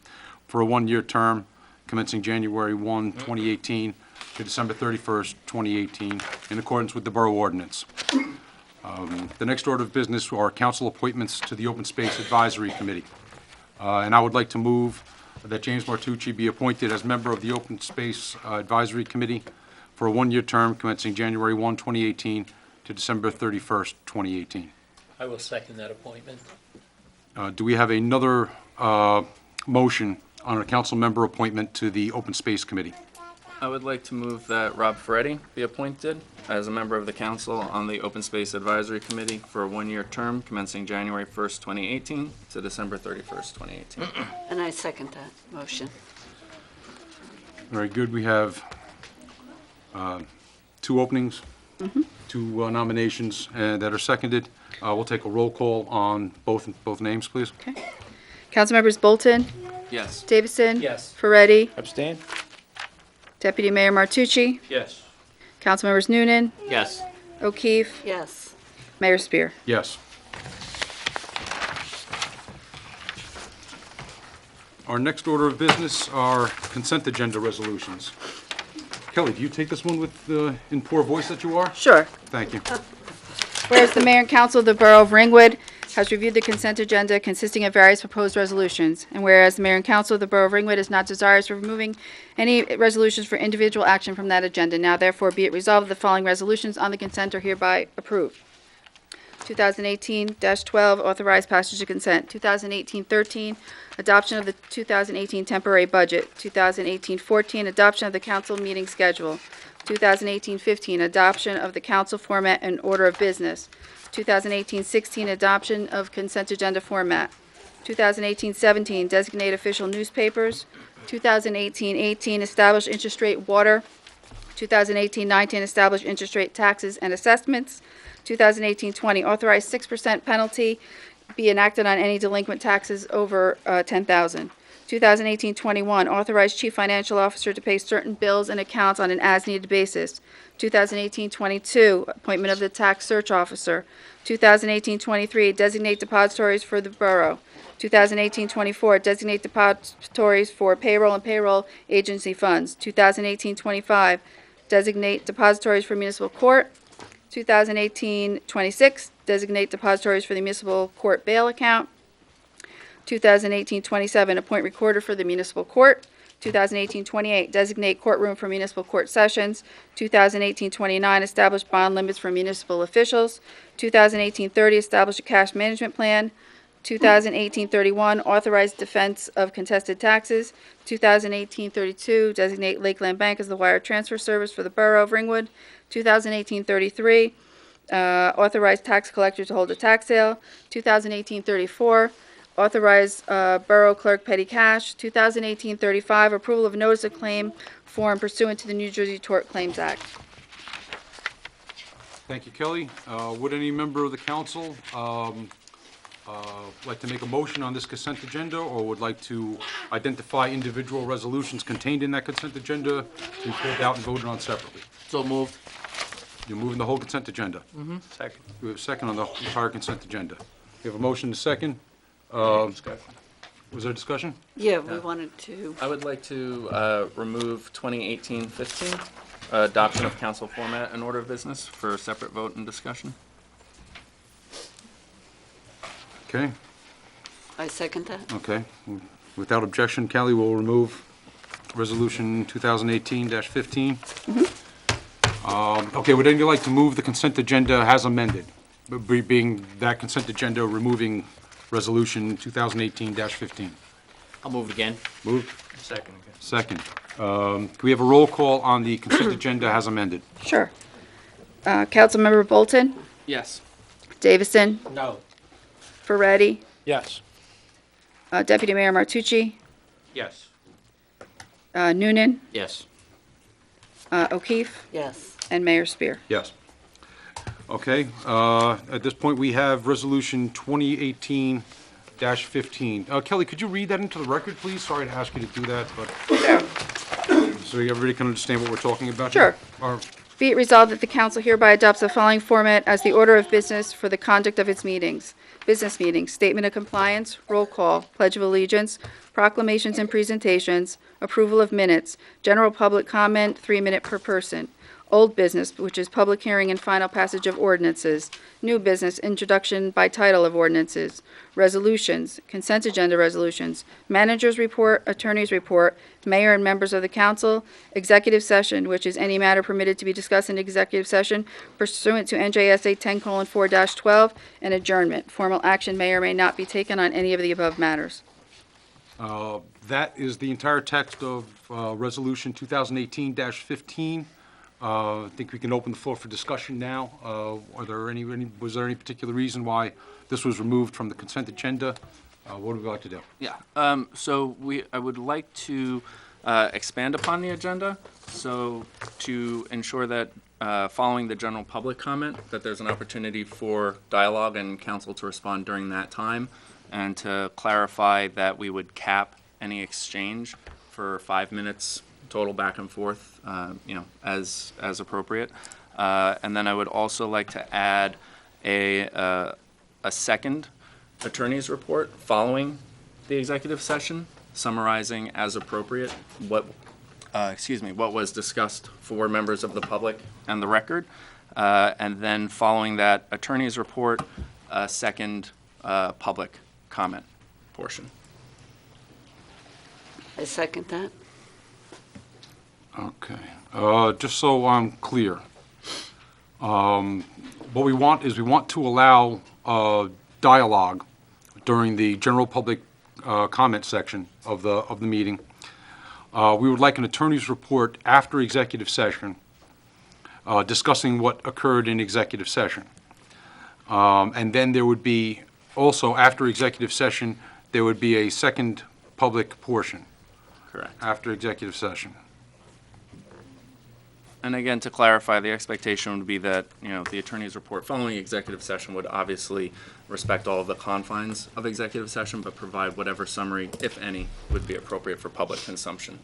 for a 1-year term commencing January 1, 2018 to December 31st, 2018, in accordance with the Borough Ordinance. The next order of business are council appointments to the Open Space Advisory Committee. And I would like to move that James Martucci be appointed as member of the Open Space Advisory Committee for a 1-year term commencing January 1, 2018 to December 31st, 2018. I will second that appointment. Do we have another motion on a council member appointment to the Open Space Committee? I would like to move that Rob Ferretti be appointed as a member of the council on the Open Space Advisory Committee for a 1-year term commencing January 1st, 2018 to December 31st, 2018. And I second that motion. Very good. We have 2 openings, 2 nominations that are seconded. We'll take a roll call on both names, please. Okay. Councilmembers Bolton, Yes. Davison, Yes. Ferretti, Abstain? Deputy Mayor Martucci, Yes. Councilmembers Noonan, Yes. O'Keefe, Yes. Mayor Spear. Yes. Our next order of business are consent agenda resolutions. Kelly, do you take this one with in poor voice that you are? Sure. Thank you. Whereas the Mayor and Council of the Borough of Ringwood has reviewed the consent agenda consisting of various proposed resolutions, and whereas the Mayor and Council of the Borough of Ringwood is not desirous of removing any resolutions for individual action from that agenda, now therefore be it resolved that the following resolutions on the consent are hereby approved. 2018-12, authorized passage of consent. 2018-13, adoption of the 2018 temporary budget. 2018-14, adoption of the council meeting schedule. 2018-15, adoption of the council format and order of business. 2018-16, adoption of consent agenda format. 2018-17, designate official newspapers. 2018-18, establish interest rate water. 2018-19, establish interest rate taxes and assessments. 2018-20, authorize 6% penalty be enacted on any delinquent taxes over $10,000. 2018-21, authorize chief financial officer to pay certain bills and accounts on an as-needed basis. 2018-22, appointment of the tax search officer. 2018-23, designate depositories for the borough. 2018-24, designate depositories for payroll and payroll agency funds. 2018-25, designate depositories for municipal court. 2018-26, designate depositories for the municipal court bail account. 2018-27, appoint recorder for the municipal court. 2018-28, designate courtroom for municipal court sessions. 2018-29, establish bond limits for municipal officials. 2018-30, establish a cash management plan. 2018-31, authorize defense of contested taxes. 2018-32, designate Lakeland Bank as the wire transfer service for the borough of Ringwood. 2018-33, authorize tax collector to hold a tax sale. 2018-34, authorize borough clerk petty cash. 2018-35, approval of notice of claim form pursuant to the New Jersey Tort Claims Act. Thank you, Kelly. Would any member of the council like to make a motion on this consent agenda, or would like to identify individual resolutions contained in that consent agenda to be pulled out and voted on separately? So moved. You're moving the whole consent agenda? Second. We have a second on the entire consent agenda. We have a motion to second. Was there discussion? Yeah, we wanted to, I would like to remove 2018-15, adoption of council format and order of business for a separate vote and discussion. Okay, I second that. okay. Without objection, Kelly will remove Resolution 2018-15. Okay, would anybody like to move the consent agenda as amended? Being that consent agenda, removing Resolution 2018-15. I'll move it again. Moved? Second. Second. Can we have a roll call on the consent agenda as amended? Sure. Councilmember Bolton, Yes. Davison, No. Ferretti, Yes. Deputy Mayor Martucci, Yes. Noonan, Yes. O'Keefe, Yes. and Mayor Spear. Yes. Okay, at this point, we have Resolution 2018-15. Kelly, could you read that into the record, please? Sorry to ask you to do that, but so everybody can understand what we're talking about here? Sure. Be it resolved that the council hereby adopts the following format as the order of business for the conduct of its meetings. Business meetings, statement of compliance, roll call, pledge of allegiance, proclamations and presentations, approval of minutes, general public comment, 3 minute per person. Old business, which is public hearing and final passage of ordinances. New business, introduction by title of ordinances. Resolutions, consent agenda resolutions, manager's report, attorney's report, mayor and members of the council, executive session, which is any matter permitted to be discussed in executive session pursuant to NJSA 10:4-12, and adjournment. Formal action may or may not be taken on any of the above matters. That is the entire text of Resolution 2018-15. I think we can open the floor for discussion now. Was there any particular reason why this was removed from the consent agenda? What would we like to do? Yeah, so I would like to expand upon the agenda, so to ensure that following the general public comment, that there's an opportunity for dialogue and council to respond during that time, and to clarify that we would cap any exchange for 5 minutes total back and forth, as appropriate. And then I would also like to add a second attorney's report following the executive session, summarizing as appropriate what was discussed for members of the public and the record. And then following that attorney's report, a second public comment portion. I second that. Okay. Just so I'm clear, what we want is we want to allow dialogue during the general public comment section of the meeting. We would like an attorney's report after executive session discussing what occurred in executive session. And then there would be, also after executive session, there would be a second public portion. Correct. After executive session. And again, to clarify, the expectation would be that, the attorney's report following executive session would obviously respect all of the confines of executive session, but provide whatever summary, if any, would be appropriate for public consumption.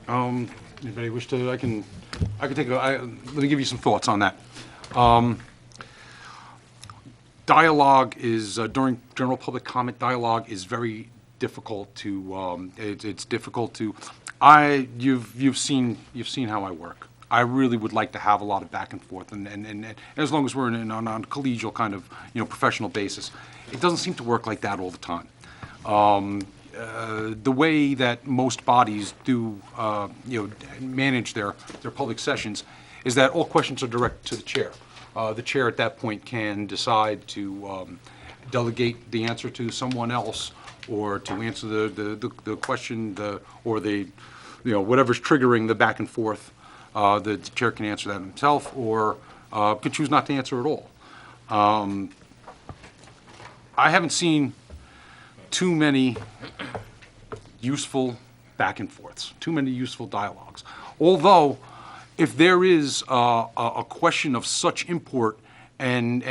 Anybody wish to, I can take let me give you some thoughts on that. Dialogue is, during general public comment, dialogue is very difficult to, it's difficult to, you've seen how I work. I really would like to have a lot of back and forth, and as long as we're on a collegial kind of, professional basis. It doesn't seem to work like that all the time. The way that most bodies do, manage their public sessions is that all questions are directed to the chair. The chair at that point can decide to delegate the answer to someone else, or to answer the question, or whatever's triggering the back and forth. The chair can answer that himself, or can choose not to answer at all. I haven't seen too many useful back and forths, too many useful dialogues. Although, if there is a question of such import and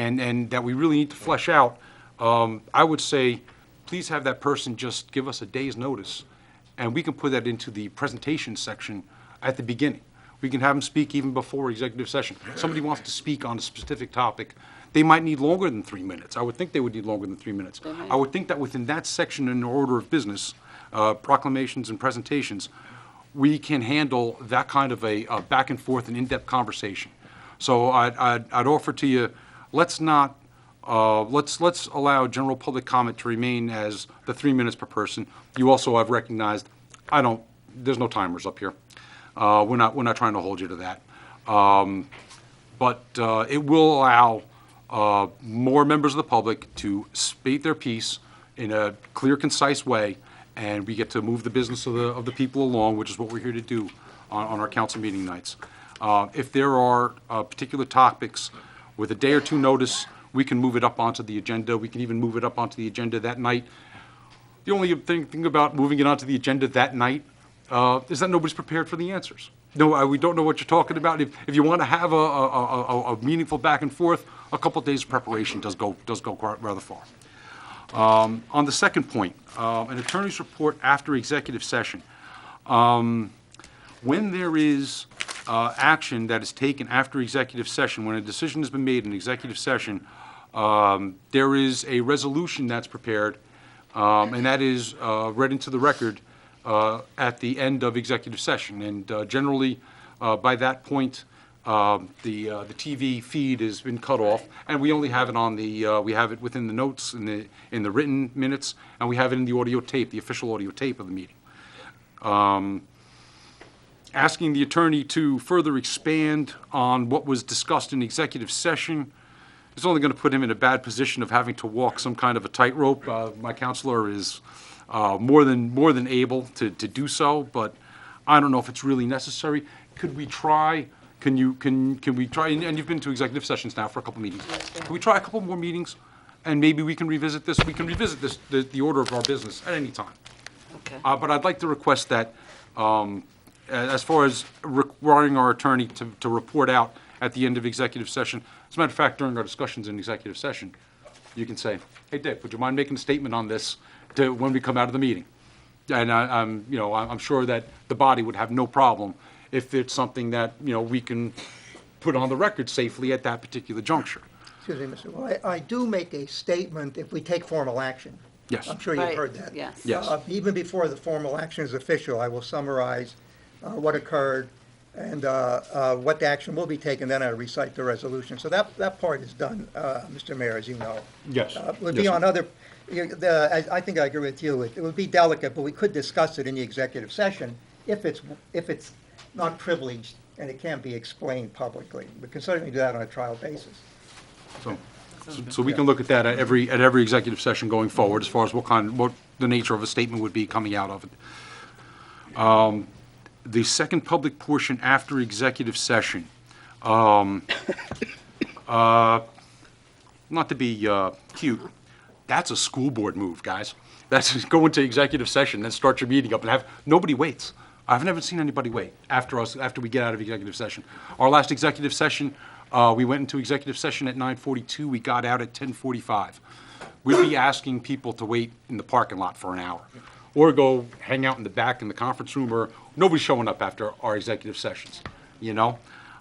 that we really need to flesh out, I would say, please have that person just give us a day's notice, and we can put that into the presentation section at the beginning. We can have them speak even before executive session. Somebody wants to speak on a specific topic, they might need longer than 3 minutes. I would think they would need longer than 3 minutes. I would think that within that section in the order of business, proclamations and presentations, we can handle that kind of a back and forth and in-depth conversation. So I'd offer to you, let's not, let's allow general public comment to remain as the 3 minutes per person. You also have recognized, there's no timers up here. We're not trying to hold you to that. But it will allow more members of the public to state their piece in a clear, concise way, and we get to move the business of the people along, which is what we're here to do on our council meeting nights. If there are particular topics with a day or two notice, we can move it up onto the agenda. We can even move it up onto the agenda that night. The only thing about moving it onto the agenda that night is that nobody's prepared for the answers. No, we don't know what you're talking about. If you want to have a meaningful back and forth, a couple of days of preparation does go quite rather far. On the second point, an attorney's report after executive session. When there is action that is taken after executive session, when a decision has been made in executive session, there is a resolution that's prepared, and that is read into the record at the end of executive session. And generally, by that point, the TV feed has been cut off, and we only have it on the we have it within the notes in the written minutes, and we have it in the audio tape, the official audio tape of the meeting. Asking the attorney to further expand on what was discussed in executive session is only going to put him in a bad position of having to walk some kind of a tightrope. My counselor is more than able to do so, but I don't know if it's really necessary. Could we try? Can we try? And you've been to executive sessions now for a couple meetings. Can we try a couple more meetings, and maybe we can revisit this? We can revisit this, the order of our business at any time. Okay. But I'd like to request that, as far as requiring our attorney to report out at the end of executive session. As a matter of fact, during our discussions in executive session, you can say, "Hey, Dick, would you mind making a statement on this when we come out of the meeting?" And I'm sure that the body would have no problem if it's something that we can put on the record safely at that particular juncture. Excuse me, Mr. Well, I do make a statement if we take formal action. Yes. I'm sure you've Right, heard that. yes. Yes. Even before the formal action is official, I will summarize what occurred and what the action will be taken, then I recite the resolution. So that part is done, Mr. Mayor, as you know. Yes. Would be Yes, on sir. other, I think I agree with you. It would be delicate, but we could discuss it in the executive session if it's not privileged and it can't be explained publicly. We can certainly do that on a trial basis. So we can look at that at every executive session going forward, as far as what the nature of a statement would be coming out of it. The second public portion after executive session, not to be cute, that's a school board move, guys. That's go into executive session, then start your meeting up and nobody waits. I've never seen anybody wait after we get out of executive session. Our last executive session, we went into executive session at 9:42. We got out at 10:45. We'd be asking people to wait in the parking lot for an hour, or go hang out in the back in the conference room, or nobody's showing up after our executive sessions.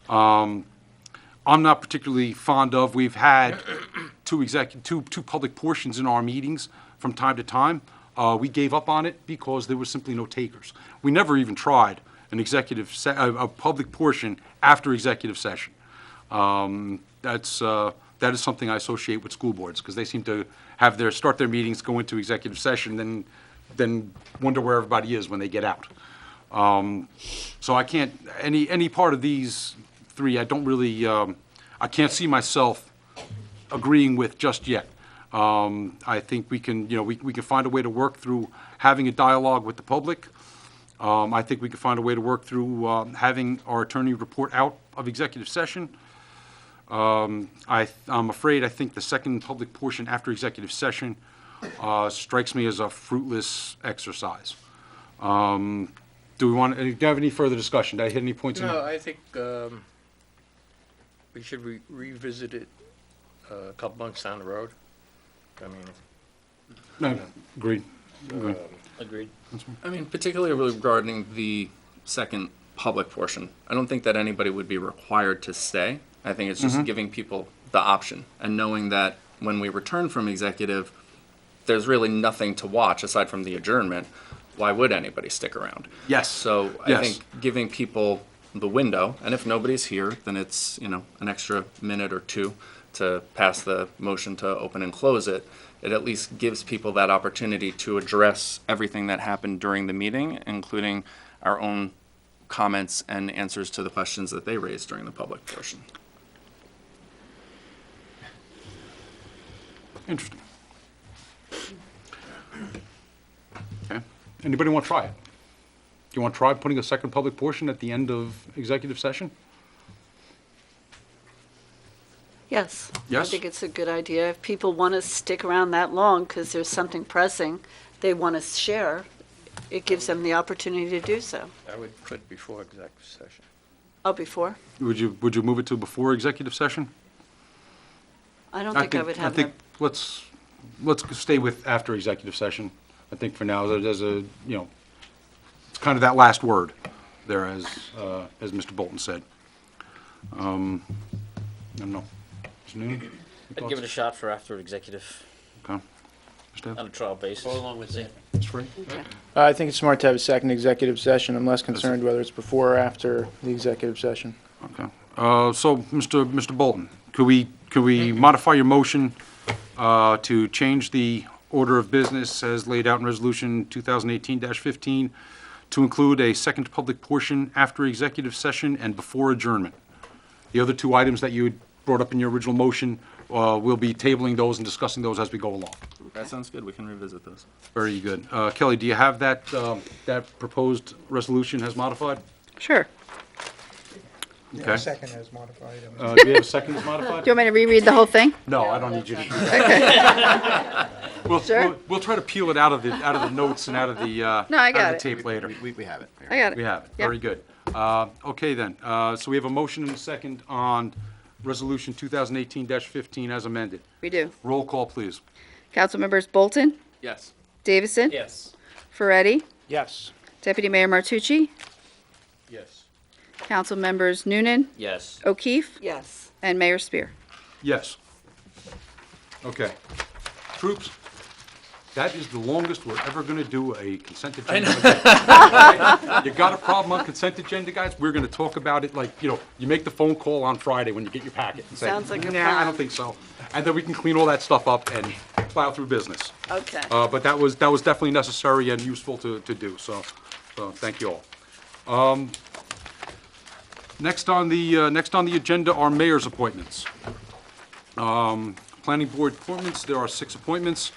I'm not particularly fond of. We've had two public portions in our meetings from time to time. We gave up on it because there was simply no takers. We never even tried an a public portion after executive session. That is something I associate with school boards, because they seem to start their meetings, go into executive session, then wonder where everybody is when they get out. So I can't, any part of these three, I don't really, I can't see myself agreeing with just yet. I think we can, we can find a way to work through having a dialogue with the public. I think we can find a way to work through having our attorney report out of executive session. I'm afraid I think the second public portion after executive session strikes me as a fruitless exercise. Do you have any further discussion? Did I hit any points? No, I think we should revisit it a couple months down the road. I mean, No, agreed. Agreed. I mean, particularly regarding the second public portion. I don't think that anybody would be required to stay. I think it's just giving people the option and knowing that when we return from executive, there's really nothing to watch aside from the adjournment. Why would anybody stick around? Yes. So I Yes. think giving people the window, and if nobody's here, then it's, an extra minute or two to pass the motion to open and close it. It at least gives people that opportunity to address everything that happened during the meeting, including our own comments and answers to the questions that they raised during the public portion. Interesting. Okay. Anybody want to try it? Do you want to try putting a second public portion at the end of executive session? Yes. Yes? I think it's a good idea. If people want to stick around that long because there's something pressing they want to share, it gives them the opportunity to do so. I would put before executive session. Oh, before? Would you move it to before executive session? I don't think I would have them. Let's stay with after executive session. I think for now, there's it's kind of that last word there, as Mr. Bolton said. I don't know. Mr. Noonan? your I'd give it a thoughts? shot for after executive Okay. Mr. Dale? on a trial basis. Go along with that. It's free? I think it's smart to have a second executive session. I'm less concerned whether it's before or after the executive session. Okay. So, Mr. Bolton, could we modify your motion to change the order of business as laid out in Resolution 2018-15 to include a second public portion after executive session and before adjournment? The other two items that you had brought up in your original motion, we'll be tabling those and discussing those as we go along. That sounds good. We can revisit those. Very good. Kelly, do you have that proposed resolution as modified? Sure. Yeah, Okay. second as modified. Do we have a second as modified? Do you want me to reread the whole thing? No, I don't need you to do that. Sure. We'll try to peel it out of the notes and out of the No, I out got of the it. tape later. We have it. I got it. We have it. Yep. Very good. Okay then. So we have a motion and a second on Resolution 2018-15 as amended. We do. Roll call, please. Council members Bolton, Yes. Davison, Yes. Ferretti, Yes. Deputy Mayor Martucci, Yes. Council members Noonan, Yes. O'Keefe, Yes. and Mayor Spear. Yes. Okay. Troops, that is the longest we're ever going to do a consent agenda. You got a problem on consent agenda, guys? We're going to talk about it like, you make the phone call on Friday when you get your packet and say, Sounds like a nah, I plan." don't think so. And then we can clean all that stuff up and plow through business. Okay. But that was definitely necessary and useful to do, so thank you all. Next on the agenda are mayor's appointments. Planning board appointments, there are 6 appointments.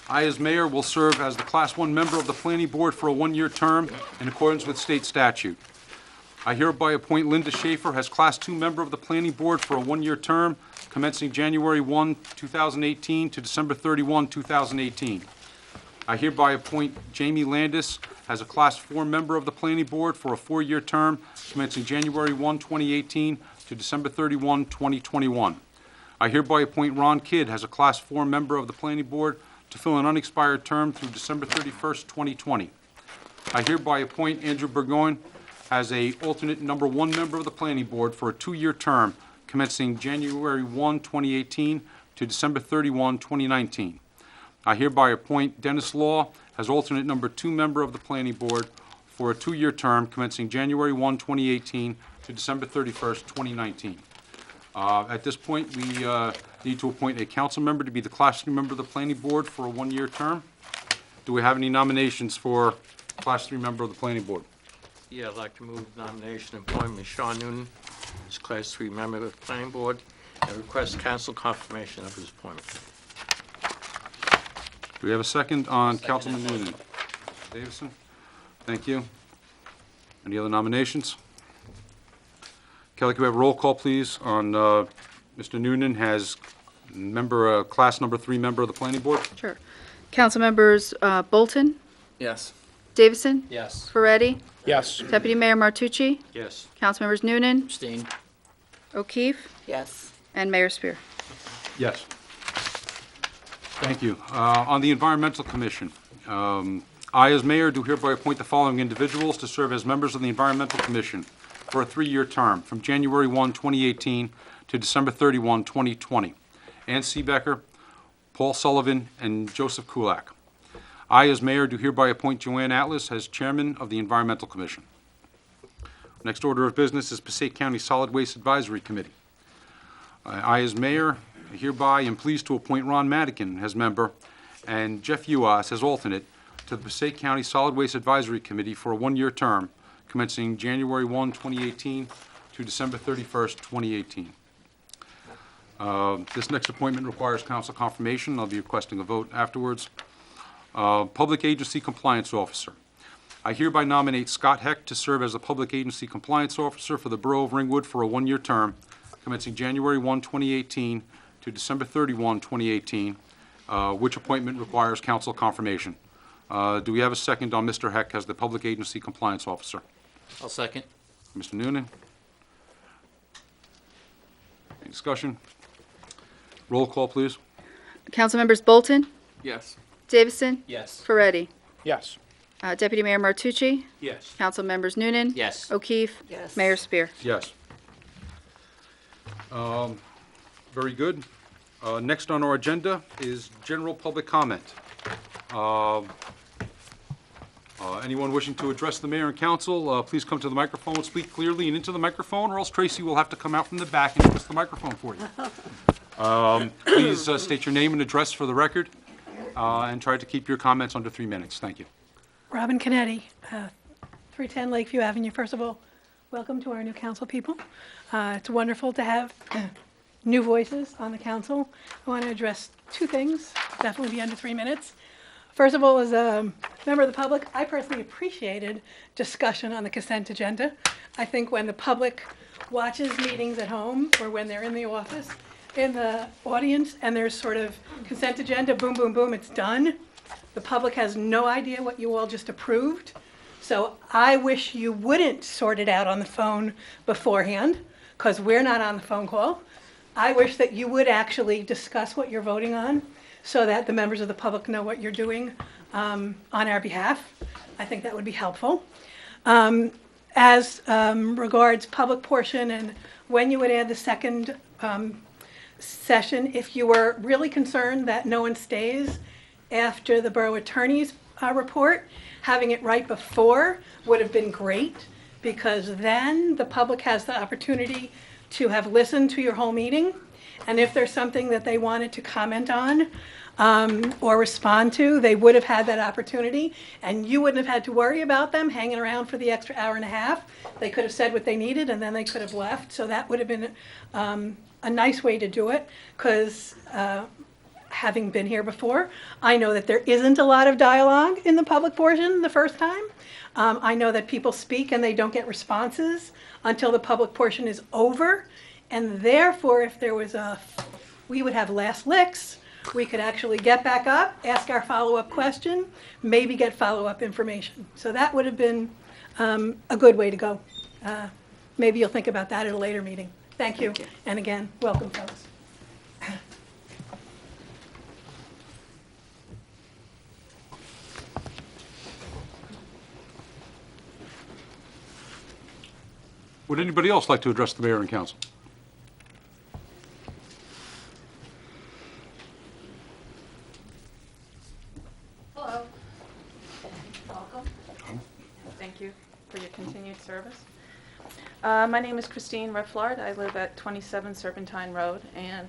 I, as mayor, will serve as the Class 1 member of the planning board for a 1-year term in accordance with state statute. I hereby appoint Linda Schaefer as Class 2 member of the planning board for a 1-year term commencing January 1, 2018 to December 31, 2018. I hereby appoint Jamie Landis as a Class 4 member of the planning board for a 4-year term commencing January 1, 2018 to December 31, 2021. I hereby appoint Ron Kidd as a Class 4 member of the planning board to fill an unexpired term through December 31st, 2020. I hereby appoint Andrew Burgoyne as a alternate number 1 member of the planning board for a 2-year term commencing January 1, 2018 to December 31, 2019. I hereby appoint Dennis Law as alternate number 2 member of the planning board for a 2-year term commencing January 1, 2018 to December 31st, 2019. At this point, we need to appoint a council member to be the Class 3 member of the planning board for a 1-year term. Do we have any nominations for Class 3 member of the planning board? Yeah, I'd like to move the nomination and appointment of Sean Noonan as Class 3 member of the planning board and request council confirmation of his appointment. Do we have a second on Councilman Noonan? Davison? Thank you. Any other nominations? Kelly, can we have a roll call, please, on Mr. Noonan as Class number 3 member of the planning board? Sure. Council members Bolton, Yes. Davison, Yes. Ferretti, Yes. Deputy Mayor Martucci, Yes. Council members Noonan, Abstain. O'Keefe, Yes. and Mayor Spear. Yes. Thank you. On the Environmental Commission, I, as mayor, do hereby appoint the following individuals to serve as members of the Environmental Commission for a 3-year term from January 1, 2018 to December 31, 2020. Ann Seebecker, Paul Sullivan, and Joseph Kulak. I, as mayor, do hereby appoint Joanne Atlas as chairman of the Environmental Commission. Next order of business is Passaic County Solid Waste Advisory Committee. I, as mayor, hereby am pleased to appoint Ron Madigan as member and Jeff Uas as alternate to the Passaic County Solid Waste Advisory Committee for a 1-year term commencing January 1, 2018 to December 31st, 2018. This next appointment requires council confirmation. I'll be requesting a vote afterwards. Public Agency Compliance Officer. I hereby nominate Scott Heck to serve as a Public Agency Compliance Officer for the Borough of Ringwood for a 1-year term commencing January 1, 2018 to December 31, 2018, which appointment requires council confirmation. Do we have a second on Mr. Heck as the Public Agency Compliance Officer? I'll second. Mr. Noonan? Any discussion? Roll call, please. Councilmembers Bolton, Yes. Davison, Yes. Peretti, Yes. Deputy Mayor Martucci, Yes. Councilmembers Noonan, Yes. O'Keefe, Yes. Mayor Spear. Yes. Very good. Next on our agenda is general public comment. Anyone wishing to address the mayor and council, please come to the microphone, speak clearly and into the microphone, or else Tracy will have to come out from the back and twist the microphone for you. Please state your name and address for the record, and try to keep your comments under 3 minutes. Thank you. Robin Canetti, 310 Lakeview Avenue. First of all, welcome to our new council people. It's wonderful to have new voices on the council. I want to address 2 things, definitely be under 3 minutes. First of all, as a member of the public, I personally appreciated discussion on the consent agenda. I think when the public watches meetings at home or when they're in the office, in the audience, and there's sort of consent agenda, boom, boom, boom, it's done. The public has no idea what you all just approved. So I wish you wouldn't sort it out on the phone beforehand, because we're not on the phone call. I wish that you would actually discuss what you're voting on so that the members of the public know what you're doing on our behalf. I think that would be helpful. As regards public portion and when you would add the second session, if you were really concerned that no one stays after the borough attorney's report, having it right before would have been great, because then the public has the opportunity to have listened to your whole meeting, and if there's something that they wanted to comment on or respond to, they would have had that opportunity, and you wouldn't have had to worry about them hanging around for the extra hour and a half. They could have said what they needed, and then they could have left, so that would have been a nice way to do it, because having been here before, I know that there isn't a lot of dialogue in the public portion the first time. I know that people speak and they don't get responses until the public portion is over. And therefore, if there was we would have last licks, we could actually get back up, ask our follow-up question, maybe get follow-up information. So that would have been a good way to go. Maybe you'll think about that at a later meeting. Thank you. And again, welcome, folks. Would anybody else like to address the mayor and council? Hello. Welcome. Thank you for your continued service. My name is Christine Redflard. I live at 27 Serpentine Road, and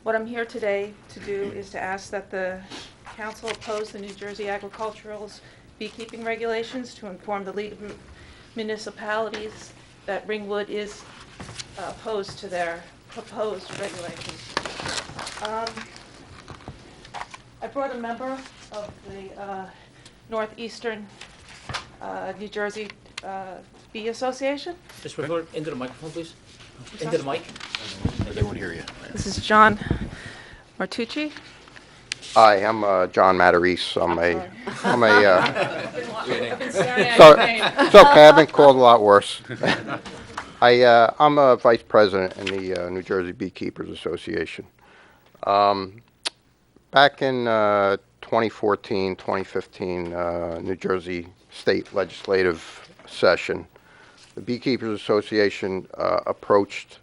what I'm here today to do is to ask that the council oppose the New Jersey Agricultural's beekeeping regulations to inform the League of Municipalities that Ringwood is opposed to their proposed regulations. I brought a member of the Northeastern New Jersey Bee Association. Just refer into the microphone, please. Into the mic. They won't hear you. This is John Martucci. Hi, I'm John Matarese. I'm I've been staring at so, your name. it's okay, I've been called a lot worse. I'm a vice president in the New Jersey Beekeepers Association. Back in 2014-2015 New Jersey State Legislative Session, the Beekeepers Association approached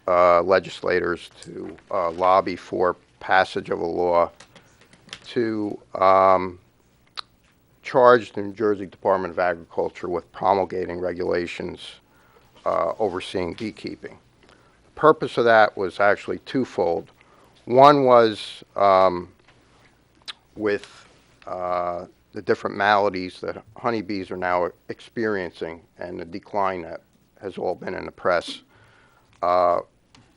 legislators to lobby for passage of a law to charge the New Jersey Department of Agriculture with promulgating regulations overseeing beekeeping. The purpose of that was actually twofold. One was with the different maladies that honeybees are now experiencing and the decline that has all been in the press. A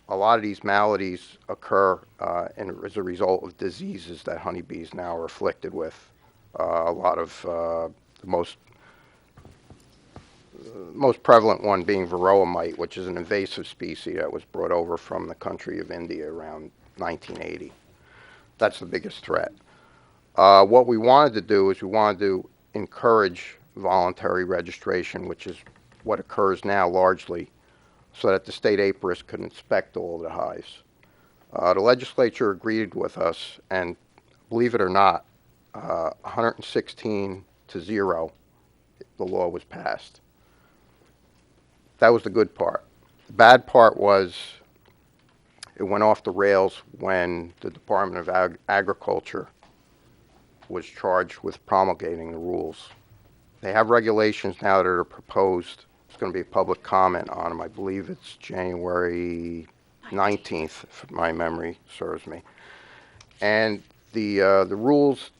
lot of these maladies occur as a result of diseases that honeybees now are afflicted with. A lot of the most prevalent one being Varroa mite, which is an invasive species that was brought over from the country of India around 1980. That's the biggest threat. What we wanted to do is we wanted to encourage voluntary registration, which is what occurs now largely, so that the state apiarist could inspect all of the hives. The legislature agreed with us, and believe it or not, 116 to 0, the law was passed. That was the good part. The bad part was it went off the rails when the Department of Agriculture was charged with promulgating the rules. They have regulations now that are proposed. There's going to be a public comment on them. I believe it's January 19th, if my memory serves me. And the rules,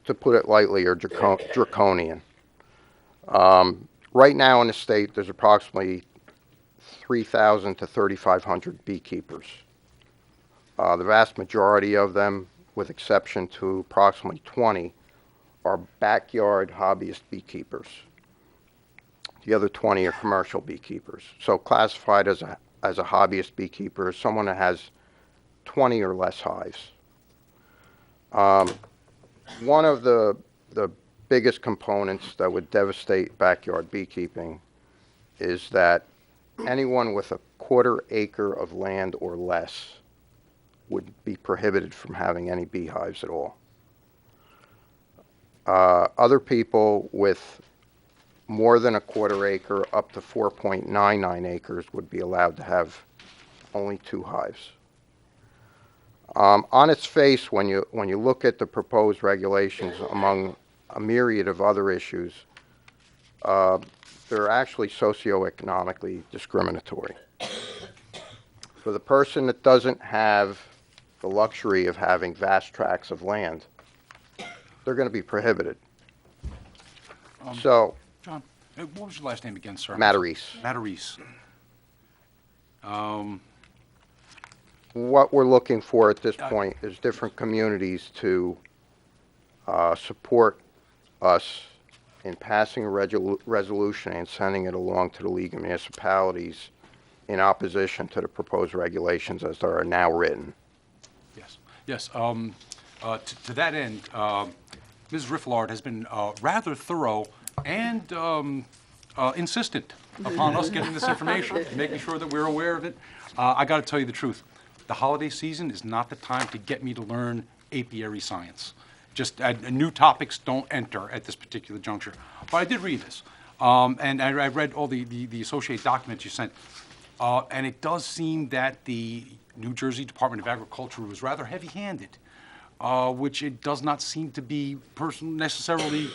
to put it lightly, are draconian. Right now in the state, there's approximately 3,000 to 3,500 beekeepers. The vast majority of them, with exception to approximately 20, are backyard hobbyist beekeepers. The other 20 are commercial beekeepers. So classified as a hobbyist beekeeper is someone that has 20 or less hives. One of the biggest components that would devastate backyard beekeeping is that anyone with a quarter acre of land or less would be prohibited from having any beehives at all. Other people with more than a quarter acre up to 4.99 acres would be allowed to have only 2 hives. On its face, when you look at the proposed regulations among a myriad of other issues, they're actually socioeconomically discriminatory. For the person that doesn't have the luxury of having vast tracts of land, they're going to be prohibited. So, John, what was your last name again, sir? Matarese. Matarese. What we're looking for at this point is different communities to support us in passing a resolution and sending it along to the League of Municipalities in opposition to the proposed regulations as they are now written. Yes. Yes. To that end, Ms. Rifflard has been rather thorough and insistent upon us getting this information, making sure that we're aware of it. I got to tell you the truth. The holiday season is not the time to get me to learn apiary science. Just new topics don't enter at this particular juncture. But I did read this, and I read all the associated documents you sent, and it does seem that the New Jersey Department of Agriculture was rather heavy-handed, which it does not seem to be necessarily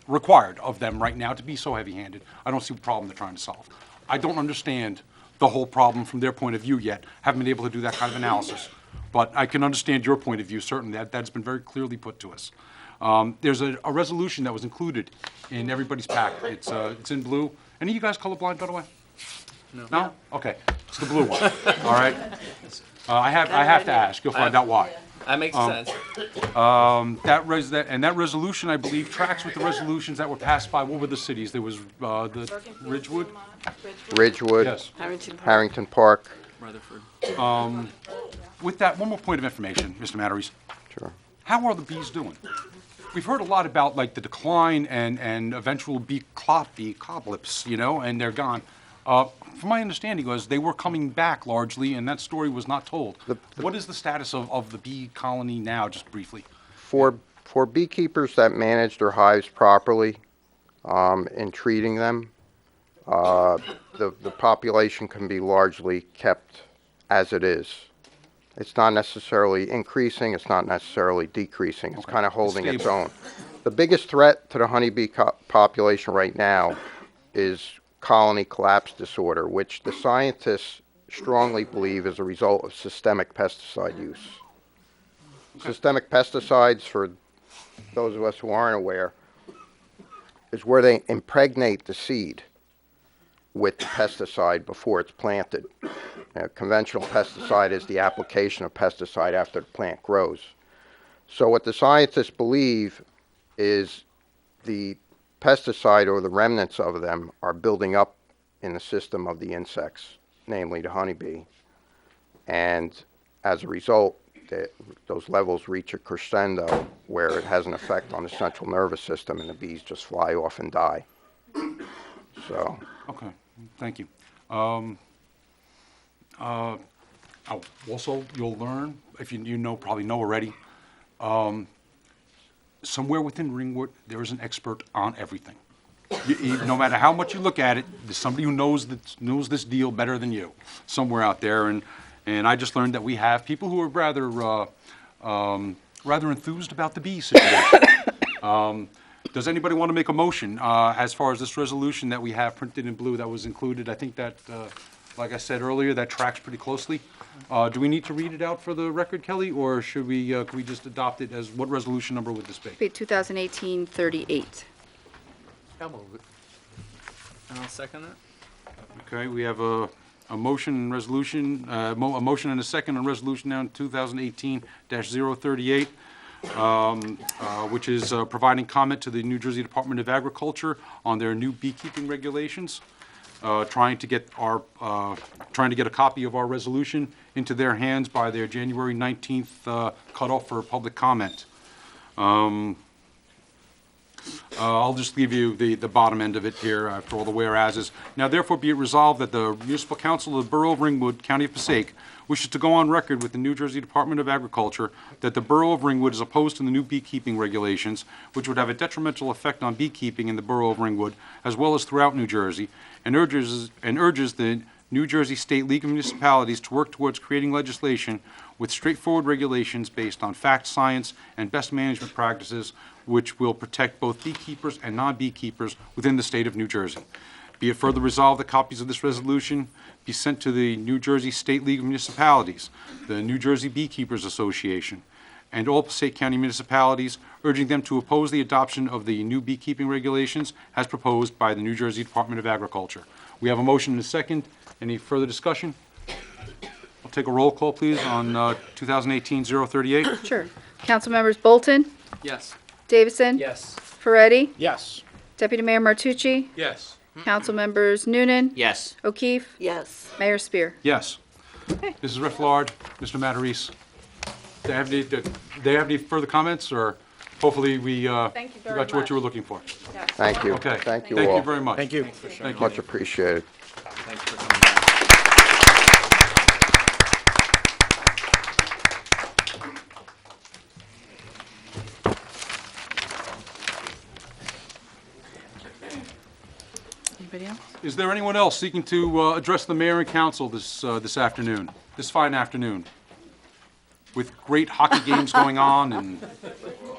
required of them right now to be so heavy-handed. I don't see the problem they're trying to solve. I don't understand the whole problem from their point of view yet. Haven't been able to do that kind of analysis. But I can understand your point of view, certainly. That's been very clearly put to us. There's a resolution that was included in everybody's packet. It's in blue. Any of you guys colorblind, by the way? No? Okay. It's the blue one. All right? I have to ask. You'll find out why. That makes sense. That resolution, I believe, tracks with the resolutions that were passed by, what were the cities? There was the Ridgewood? Ridgewood, Yes. Harrington Park. Rutherford. With that, one more point of information, Mr. Matarese. Sure. How are the bees doing? We've heard a lot about like the decline and eventual bee cobwebs, and they're gone. From my understanding was they were coming back largely, and that story was not told. What is the status of the bee colony now, just briefly? 4 For beekeepers that manage their hives properly, in treating them, the population can be largely kept as it is. It's not necessarily increasing, it's not necessarily decreasing, it's kind of holding its stable. own. The biggest threat to the honeybee population right now is colony collapse disorder, which the scientists strongly believe is a result of systemic pesticide use. Systemic pesticides, for those of us who aren't aware, is where they impregnate the seed with the pesticide before it's planted. Conventional pesticide is the application of pesticide after the plant grows. So what the scientists believe is the pesticide, or the remnants of them, are building up in the system of the insects, namely the honeybee. And as a result, those levels reach a crescendo where it has an effect on the central nervous system and the bees just fly off and die. So. Okay, thank you. Also, you'll learn, if probably know already, somewhere within Ringwood, there is an expert on everything. No matter how much you look at it, there's somebody who knows this deal better than you, somewhere out there. And I just learned that we have people who are rather enthused about the bee situation. Does anybody want to make a motion as far as this resolution that we have printed in blue that was included? I think that, like I said earlier, that tracks pretty closely. Do we need to read it out for the record, Kelly, or should we, can we just adopt it as, what resolution number would this be? 2018-38. I'll move it. And I'll second it. Okay, we have a motion and resolution, a motion and a second on resolution now in 2018-038, which is providing comment to the New Jersey Department of Agriculture on their new beekeeping regulations. Trying to get a copy of our resolution into their hands by their January 19th cutoff for public comment. I'll just give you the bottom end of it here after all the whereases. Now therefore be it resolved that the Municipal Council of the Borough of Ringwood, County of Passaic, wishes to go on record with the New Jersey Department of Agriculture that the Borough of Ringwood is opposed to the new beekeeping regulations, which would have a detrimental effect on beekeeping in the Borough of Ringwood, as well as throughout New Jersey, and urges the New Jersey State League of Municipalities to work towards creating legislation with straightforward regulations based on fact, science, and best management practices, which will protect both beekeepers and non-beekeepers within the state of New Jersey. Be it further resolved that copies of this resolution be sent to the New Jersey State League of Municipalities, the New Jersey Beekeepers Association, and all Passaic County municipalities, urging them to oppose the adoption of the new beekeeping regulations as proposed by the New Jersey Department of Agriculture. We have a motion and a second. Any further discussion? I'll take a roll call, please, on 2018-038. Sure. Council members Bolton, Yes. Davison, Yes. Ferretti, Yes. Deputy Mayor Martucci, Yes. Council members Noonan, Yes. O'Keefe, Yes. Mayor Spear. Yes. Mrs. Rifflard, Mr. Matarese, do they have any further comments, or hopefully we Thank you very got you what you were much. looking for? Yes. Thank you. Okay. Thank you Thank all. you very much. Thank you. Thank you. Much appreciated. Thanks for coming back. Anybody else? Is there anyone else seeking to address the mayor and council this afternoon, this fine afternoon? With great hockey games going on and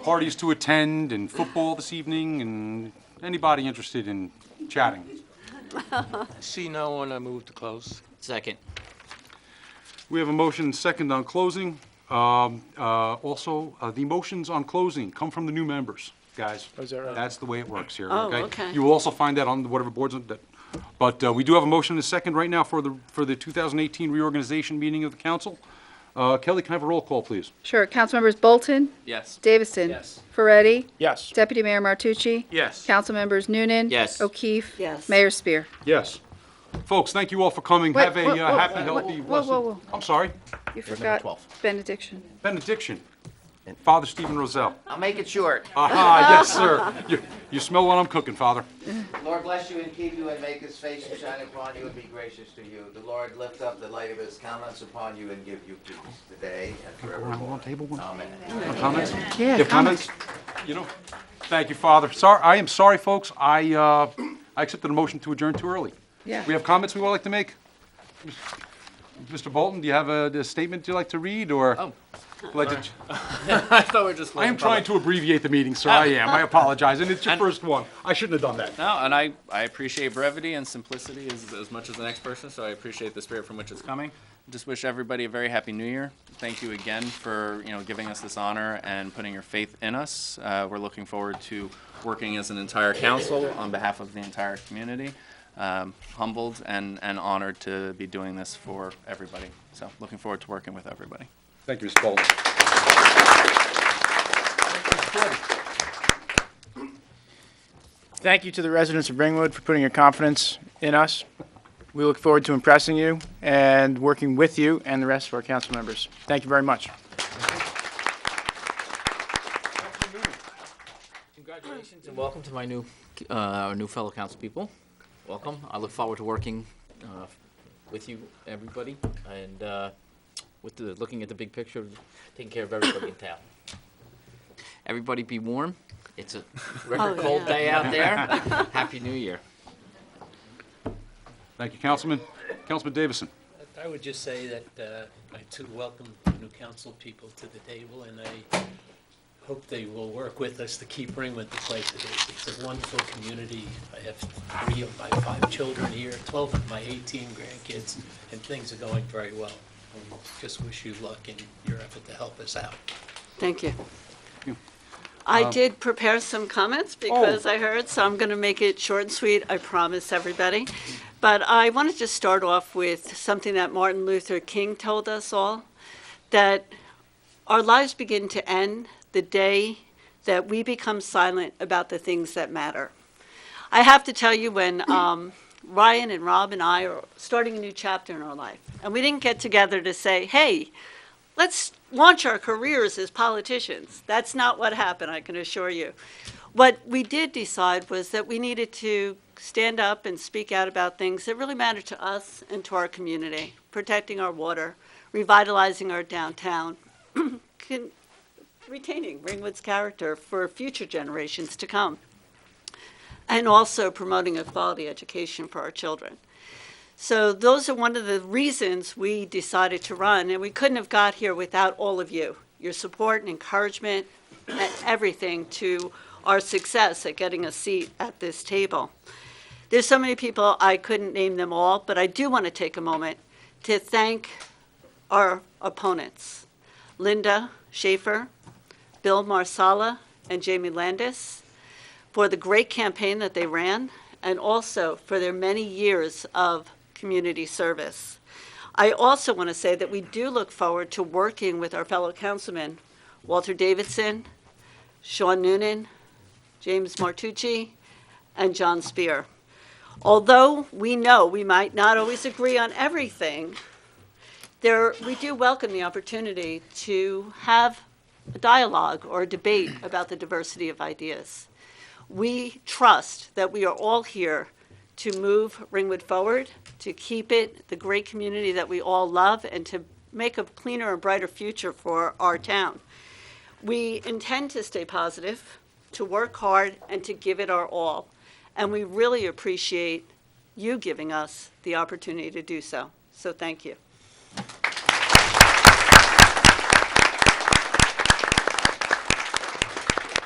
parties to attend and football this evening, and anybody interested in chatting? See no one, I move to close. Second. We have a motion and second on closing. Also, the motions on closing come from the new members, guys. Oh, is that right? That's the way it works here, Oh, okay? okay. You will also find that on whatever boards, but we do have a motion and a second right now for the 2018 reorganization meeting of the council. Kelly, can I have a roll call, please? Sure. Council members Bolton, Yes. Davison, Yes. Ferretti, Yes. Deputy Mayor Martucci, Yes. Council members Noonan, Yes. O'Keefe, Yes. Mayor Spear. Yes. Folks, thank you all for coming. Wait, Have a whoa, happy, whoa, healthy, whoa, blessed... whoa, whoa. I'm sorry. You forgot benediction. Benediction. Father Stephen Roselle. I'll make it short. Aha, yes, sir. You smell what I'm cooking, Father. Lord bless you and keep you and make his face to shine upon you and be gracious to you. The Lord lift up the light of his countenance upon you and give you peace today and forevermore. Amen. Comments? Yeah, You have comments? You know, thank you, Father. Sorry, I am sorry, folks. I accepted a motion to adjourn too early. Yeah. We have comments we would like to make? Mr. Bolton, do you have a statement you'd like to read, or? Oh. Like to- I thought we were just. I am trying to abbreviate the meeting, sir. I am. I apologize, and it's your And- first one. I shouldn't have done that. No, and I appreciate brevity and simplicity as much as the next person, so I appreciate the spirit from which it's coming. Just wish everybody a very happy new year. Thank you again for, giving us this honor and putting your faith in us. We're looking forward to working as an entire council on behalf of the entire community. Humbled and honored to be doing this for everybody. So looking forward to working with everybody. Thank you, Mr. Bolton. Thank you to the residents of Ringwood for putting your confidence in us. We look forward to impressing you and working with you and the rest of our council members. Thank you very much. Congratulations and welcome to my new fellow council people. Welcome. I look forward to working with you, everybody, and looking at the big picture, of taking care of everybody in town. Everybody be warm. It's a record cold day out there. Happy New Year. Thank you, Councilman. Councilman Davison. I would just say that I too welcome the new council people to the table, and I hope they will work with us to keep Ringwood the place it is. It's a wonderful community. I have 3 of my 5 children here, 12 of my 18 grandkids, and things are going very well. And just wish you luck in your effort to help us out. Thank you. I did prepare some comments because I heard, so I'm going to make it short and sweet, I promise everybody. But I wanted to start off with something that Martin Luther King told us all, that our lives begin to end the day that we become silent about the things that matter. I have to tell you, when Ryan and Rob and I are starting a new chapter in our life, and we didn't get together to say, hey, let's launch our careers as politicians. That's not what happened, I can assure you. What we did decide was that we needed to stand up and speak out about things that really matter to us and to our community, protecting our water, revitalizing our downtown, retaining Ringwood's character for future generations to come, and also promoting a quality education for our children. So those are one of the reasons we decided to run, and we couldn't have got here without all of you, your support and encouragement and everything to our success at getting a seat at this table. There's so many people, I couldn't name them all, but I do want to take a moment to thank our opponents, Linda Schaefer, Bill Marsala, and Jamie Landis, for the great campaign that they ran, and also for their many years of community service. I also want to say that we do look forward to working with our fellow councilmen, Walter Davidson, Sean Noonan, James Martucci, and John Spear. Although we know we might not always agree on everything, we do welcome the opportunity to have a dialogue or a debate about the diversity of ideas. We trust that we are all here to move Ringwood forward, to keep it the great community that we all love, and to make a cleaner and brighter future for our town. We intend to stay positive, to work hard, and to give it our all. And we really appreciate you giving us the opportunity to do so. So thank you.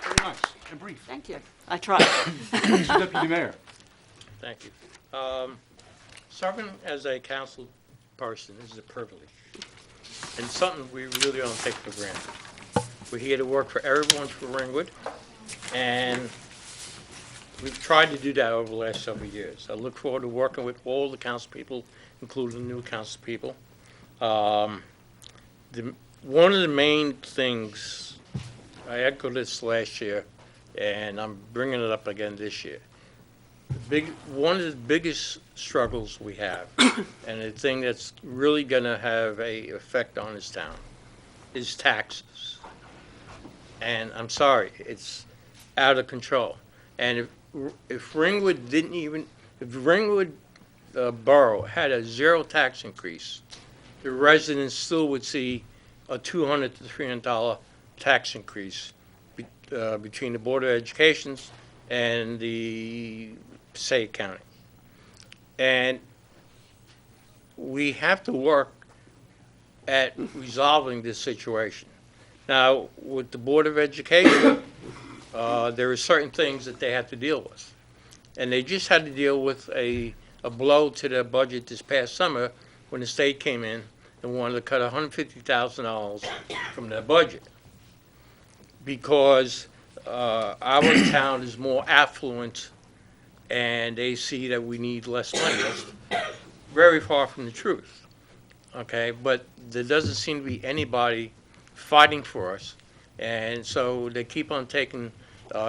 Very nice and brief. Thank you. I tried. Mr. Deputy Mayor. Thank you. Serving as a council person is a privilege, and something we really don't take for granted. We're here to work for everyone for Ringwood, and we've tried to do that over the last several years. I look forward to working with all the council people, including the new council people. One of the main things, I echoed this last year, and I'm bringing it up again this year. One of the biggest struggles we have, and the thing that's really going to have an effect on this town, is taxes. And I'm sorry, it's out of control. And if Ringwood didn't even, if Ringwood Borough had a zero tax increase, the residents still would see a $200 to $300 tax increase between the Board of Education and the Passaic County. And we have to work at resolving this situation. Now, with the Board of Education, there are certain things that they have to deal with. And they just had to deal with a blow to their budget this past summer when the state came in and wanted to cut $150,000 from their budget. Because our town is more affluent and they see that we need less money. That's very far from the truth. Okay, but there doesn't seem to be anybody fighting for us. And so they keep on taking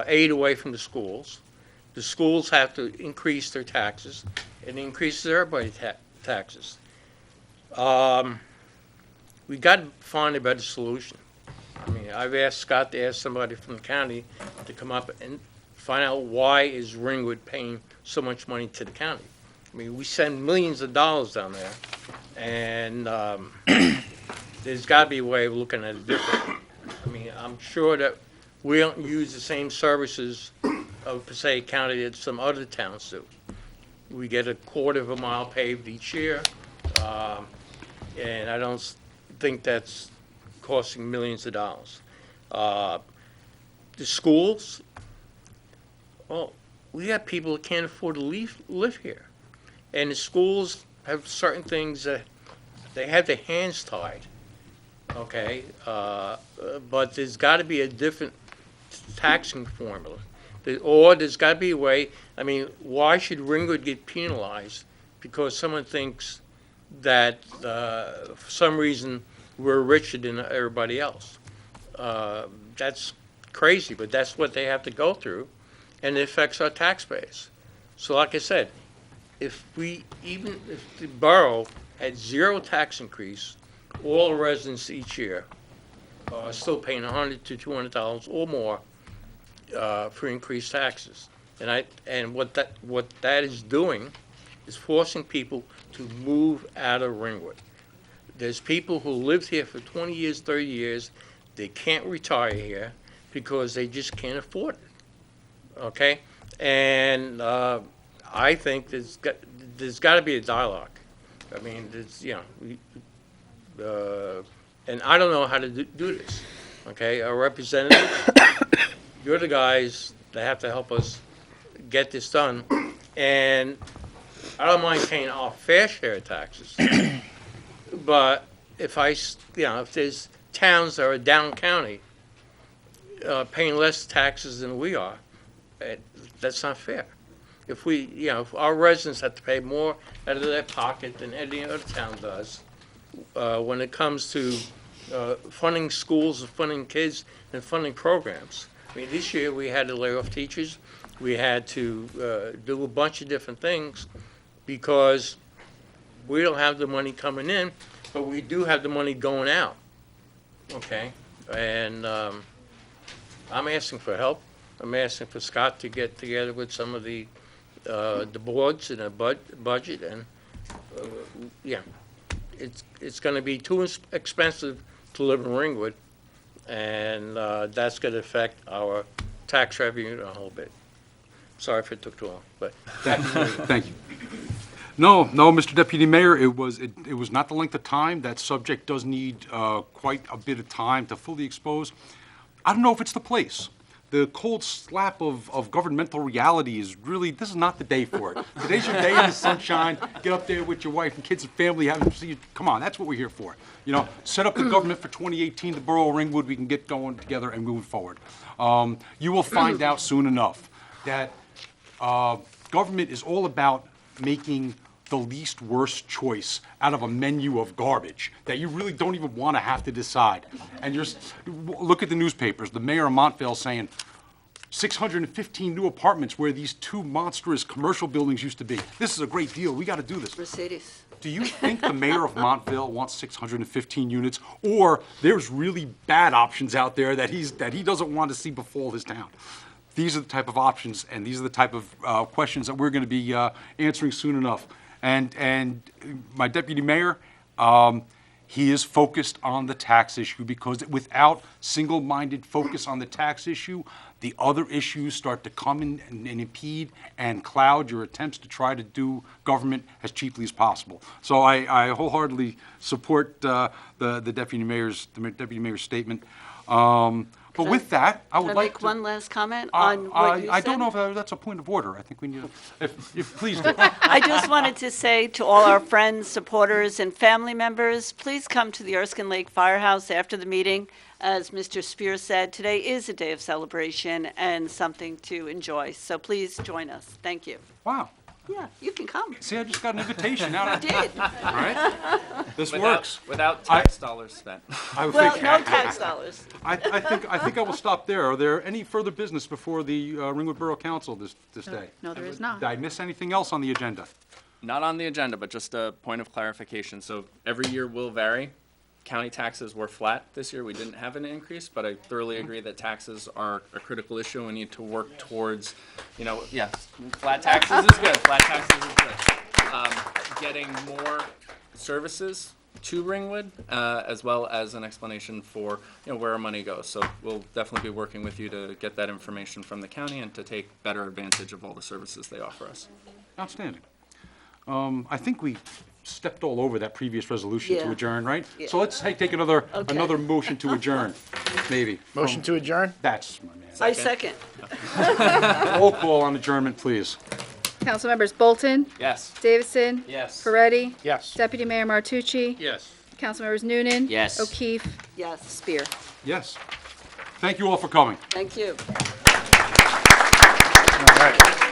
aid away from the schools. The schools have to increase their taxes. It increases everybody's taxes. We got to find a better solution. I mean, I've asked Scott to ask somebody from the county to come up and find out why is Ringwood paying so much money to the county. I mean, we send millions of dollars down there, and there's got to be a way of looking at it differently. I mean, I'm sure that we don't use the same services of Passaic County that some other towns do. We get a quarter of a mile paved each year, and I don't think that's costing millions of dollars. The schools, well, we got people that can't afford to live here. And the schools have certain things that they have their hands tied, okay? But there's got to be a different taxing formula. Or there's got to be a way, I mean, why should Ringwood get penalized because someone thinks that for some reason we're richer than everybody else? That's crazy, but that's what they have to go through, and it affects our tax base. So like I said, if the borough had zero tax increase, all the residents each year are still paying $100 to $200 or more for increased taxes. And what that is doing is forcing people to move out of Ringwood. There's people who lived here for 20 years, 30 years, they can't retire here because they just can't afford it. Okay? And I think there's got to be a dialogue. I mean, and I don't know how to do this. Okay, our representatives, you're the guys that have to help us get this done. And I don't mind paying our fair share of taxes, but if there's towns that are down county paying less taxes than we are, that's not fair. If our residents have to pay more out of their pocket than any other town does, when it comes to funding schools and funding kids and funding programs. I mean, this year we had to lay off teachers. We had to do a bunch of different things because we don't have the money coming in, but we do have the money going out. Okay? And I'm asking for help. I'm asking for Scott to get together with some of the boards and a budget, and it's going to be too expensive to live in Ringwood, and that's going to affect our tax revenue a whole bit. Sorry if it took too long, but Thank you. No, Mr. Deputy Mayor, it was not the length of time. That subject does need quite a bit of time to fully expose. I don't know if it's the place. The cold slap of governmental reality is really, this is not the day for it. Today's your day in the sunshine, get up there with your wife and kids and family, have them see you. Come on, that's what we're here for. Set up the government for 2018, the Borough of Ringwood, we can get going together and moving forward. You will find out soon enough that government is all about making the least worst choice out of a menu of garbage that you really don't even want to have to decide. And look at the newspapers, the mayor of Montvale saying, 615 new apartments where these two monstrous commercial buildings used to be. This is a great deal. We got to do this. Mercedes. Do you think the mayor of Montville wants 615 units, or there's really bad options out there that he doesn't want to see befall his town? These are the type of options, and these are the type of questions that we're going to be answering soon enough. And my deputy mayor, he is focused on the tax issue, because without single-minded focus on the tax issue, the other issues start to come in and impede and cloud your attempts to try to do government as cheaply as possible. So I wholeheartedly support the deputy mayor's statement. But with that, I would Can I like make to... one last comment on what you said? I don't know if that's a point of order. I think we need, if please do. I just wanted to say to all our friends, supporters, and family members, please come to the Erskine Lake Firehouse after the meeting. As Mr. Spear said, today is a day of celebration and something to enjoy. So please join us. Thank you. Wow. Yeah, you can come. See, I just got an invitation. Now I did. All right. This works. Without tax dollars spent. I would Well, think- no tax dollars. I think I will stop there. Are there any further business before the Ringwood Borough Council this day? No, there is not. Did I miss anything else on the agenda? Not on the agenda, but just a point of clarification. So every year will vary. County taxes were flat this year. We didn't have an increase, but I thoroughly agree that taxes are a critical issue. We need to work towards, flat taxes is good. Flat taxes is good. Getting more services to Ringwood, as well as an explanation for, where our money goes. So we'll definitely be working with you to get that information from the county and to take better advantage of all the services they offer us. Outstanding. I think we stepped all over that previous resolution to Yeah. adjourn, right? Yeah. So let's take another Okay. motion to adjourn, maybe. Motion to adjourn? That's my man. I second. Roll call on adjournment, please. Councilmembers Bolton? Yes. Davidson? Yes. Ferretti? Yes. Deputy Mayor Martucci? Yes. Councilmembers Noonan? Yes. O'Keefe? Yes, Spear? Yes. Thank you all for coming. thank you. All right.